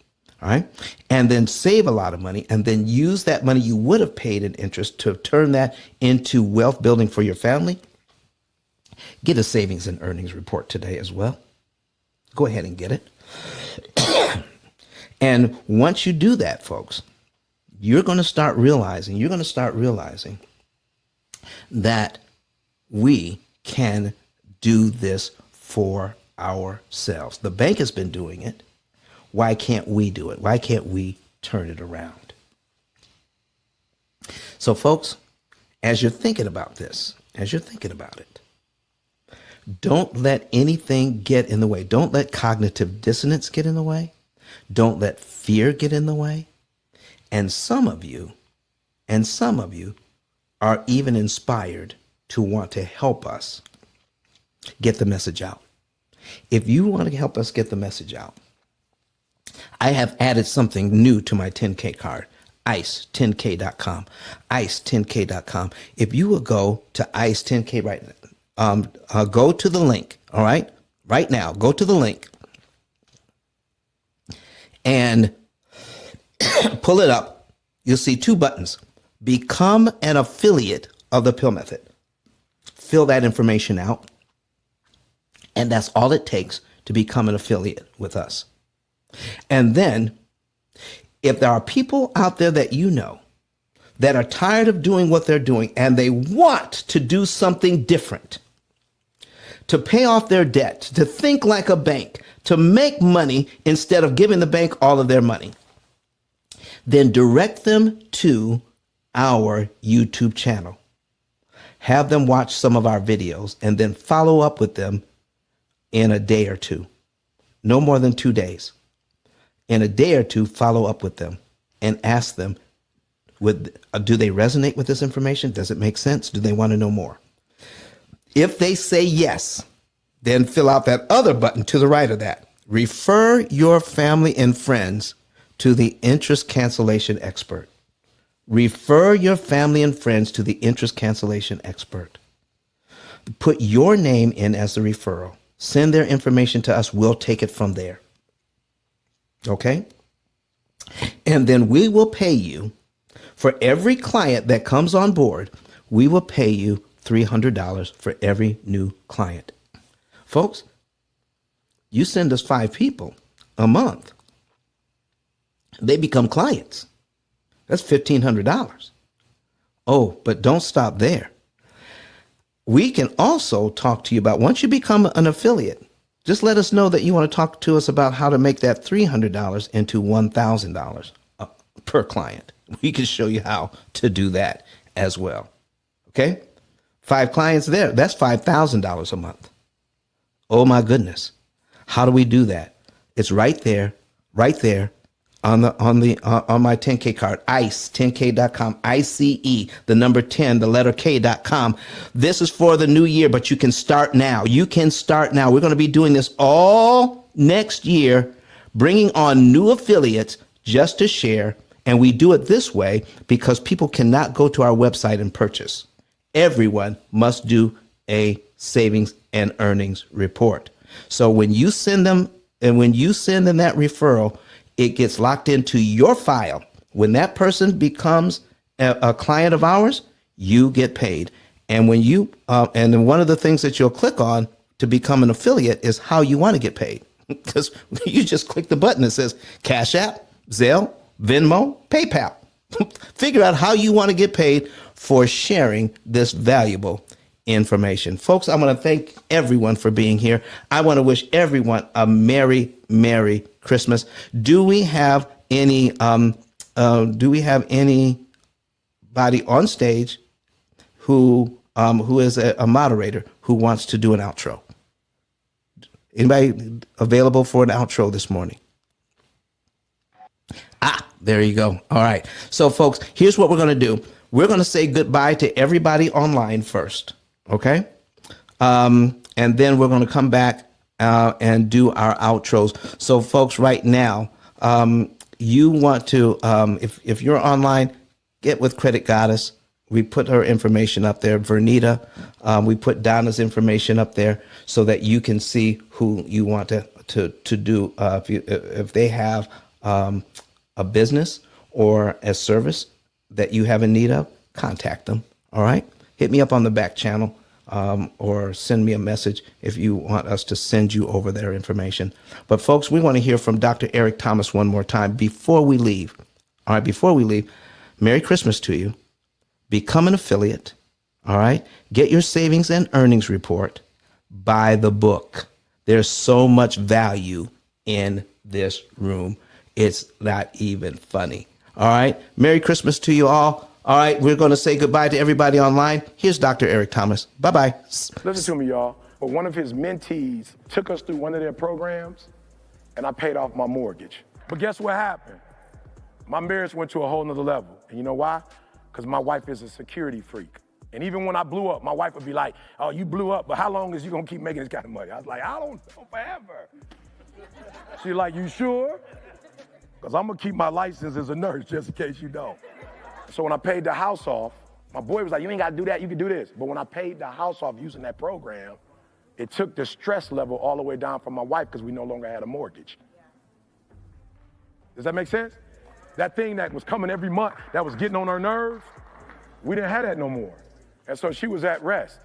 all right, and then save a lot of money, and then use that money you would have paid in interest to turn that into wealth building for your family, get a savings and earnings report today as well. Go ahead and get it. And once you do that, folks, you're going to start realizing that we can do this for ourselves. The bank has been doing it. Why can't we do it? Why can't we turn it around? So, folks, as you're thinking about this, don't let anything get in the way. Don't let cognitive dissonance get in the way. Don't let fear get in the way. And some of you are even inspired to want to help us get the message out. If you want to help us get the message out, I have added something new to my 10K card, ice10k.com, ice10k.com. If you will go to ice10k right now, go to the link, all right? Right now, go to the link and pull it up. You'll see two buttons. Become an affiliate of the P.I.L.L method. Fill that information out. And that's all it takes to become an affiliate with us. And then, if there are people out there that you know that are tired of doing what they're doing and they want to do something different, to pay off their debt, to think like a bank, to make money instead of giving the bank all of their money, then direct them to our YouTube channel. Have them watch some of our videos and then follow up with them in a day or two. No more than 2 days. In a day or two, follow up with them and ask them, do they resonate with this information? Does it make sense? Do they want to know more? If they say yes, then fill out that other button to the right of that. Refer your family and friends to the Interest Cancellation Expert. Refer your family and friends to the Interest Cancellation Expert. Put your name in as the referral. Send their information to us. We'll take it from there. Okay? And then we will pay you for every client that comes on board. We will pay you $300 for every new client. Folks, you send us 5 people a month. They become clients. That's $1,500. Oh, but don't stop there. We can also talk to you about, once you become an affiliate, just let us know that you want to talk to us about how to make that $300 into $1,000 per client. We can show you how to do that as well. Okay? 5 clients there, that's $5,000 a month. Oh my goodness. How do we do that? It's right there on my 10K card, ice10k.com, ICE, the number 10, the letter K.com. This is for the new year, but you can start now. You can start now. We're going to be doing this all next year, bringing on new affiliates just to share. And we do it this way because people cannot go to our website and purchase. Everyone must do a savings and earnings report. So when you send them that referral, it gets locked into your file. When that person becomes a client of ours, you get paid. And when and then one of the things that you'll click on to become an affiliate is how you want to get paid. Because you just click the button that says Cash App, Zelle, Venmo, PayPal. Figure out how you want to get paid for sharing this valuable information. Folks, I want to thank everyone for being here. I want to wish everyone a Merry, Merry Christmas. Do we have anybody on stage who is a moderator who wants to do an outro? Anybody available for an outro this morning? There you go. All right. So folks, here's what we're going to do. We're going to say goodbye to everybody online first. Okay. And then we're going to come back and do our outros. So folks, right now, you want to, if you're online, get with Credit Goddess. We put her information up there. Vernita, we put Donna's information up there so that you can see who you want to do. If they have a business or a service that you have in need of, contact them. All right. Hit me up on the back channel or send me a message if you want us to send you over their information. But folks, we want to hear from Dr. Eric Thomas one more time before we leave. All right. Before we leave, Merry Christmas to you. Become an affiliate. All right. Get your savings and earnings report. Buy the book. There's so much value in this room. It's not even funny. All right. Merry Christmas to you all. All right. We're going to say goodbye to everybody online. Here's Dr. Eric Thomas. Bye-bye. Listen to me, y'all. But one of his mentees took us through one of their programs, and I paid off my mortgage. But guess what happened? My marriage went to a whole nother level. And you know why? Because my wife is a security freak. And even when I blew up, my wife would be like, oh, you blew up, but how long is you gonna keep making this kind of money? I was like, I don't know, forever. She's like, you sure? Because I'm gonna keep my license as a nurse just in case you don't. So when I paid the house off, my boy was like, you ain't gotta do that, you can do this. But when I paid the house off using that program, it took the stress level all the way down from my wife because we no longer had a mortgage. Does that make sense? That thing that was coming every month, that was getting on her nerves, we didn't have that no more. And so she was at rest.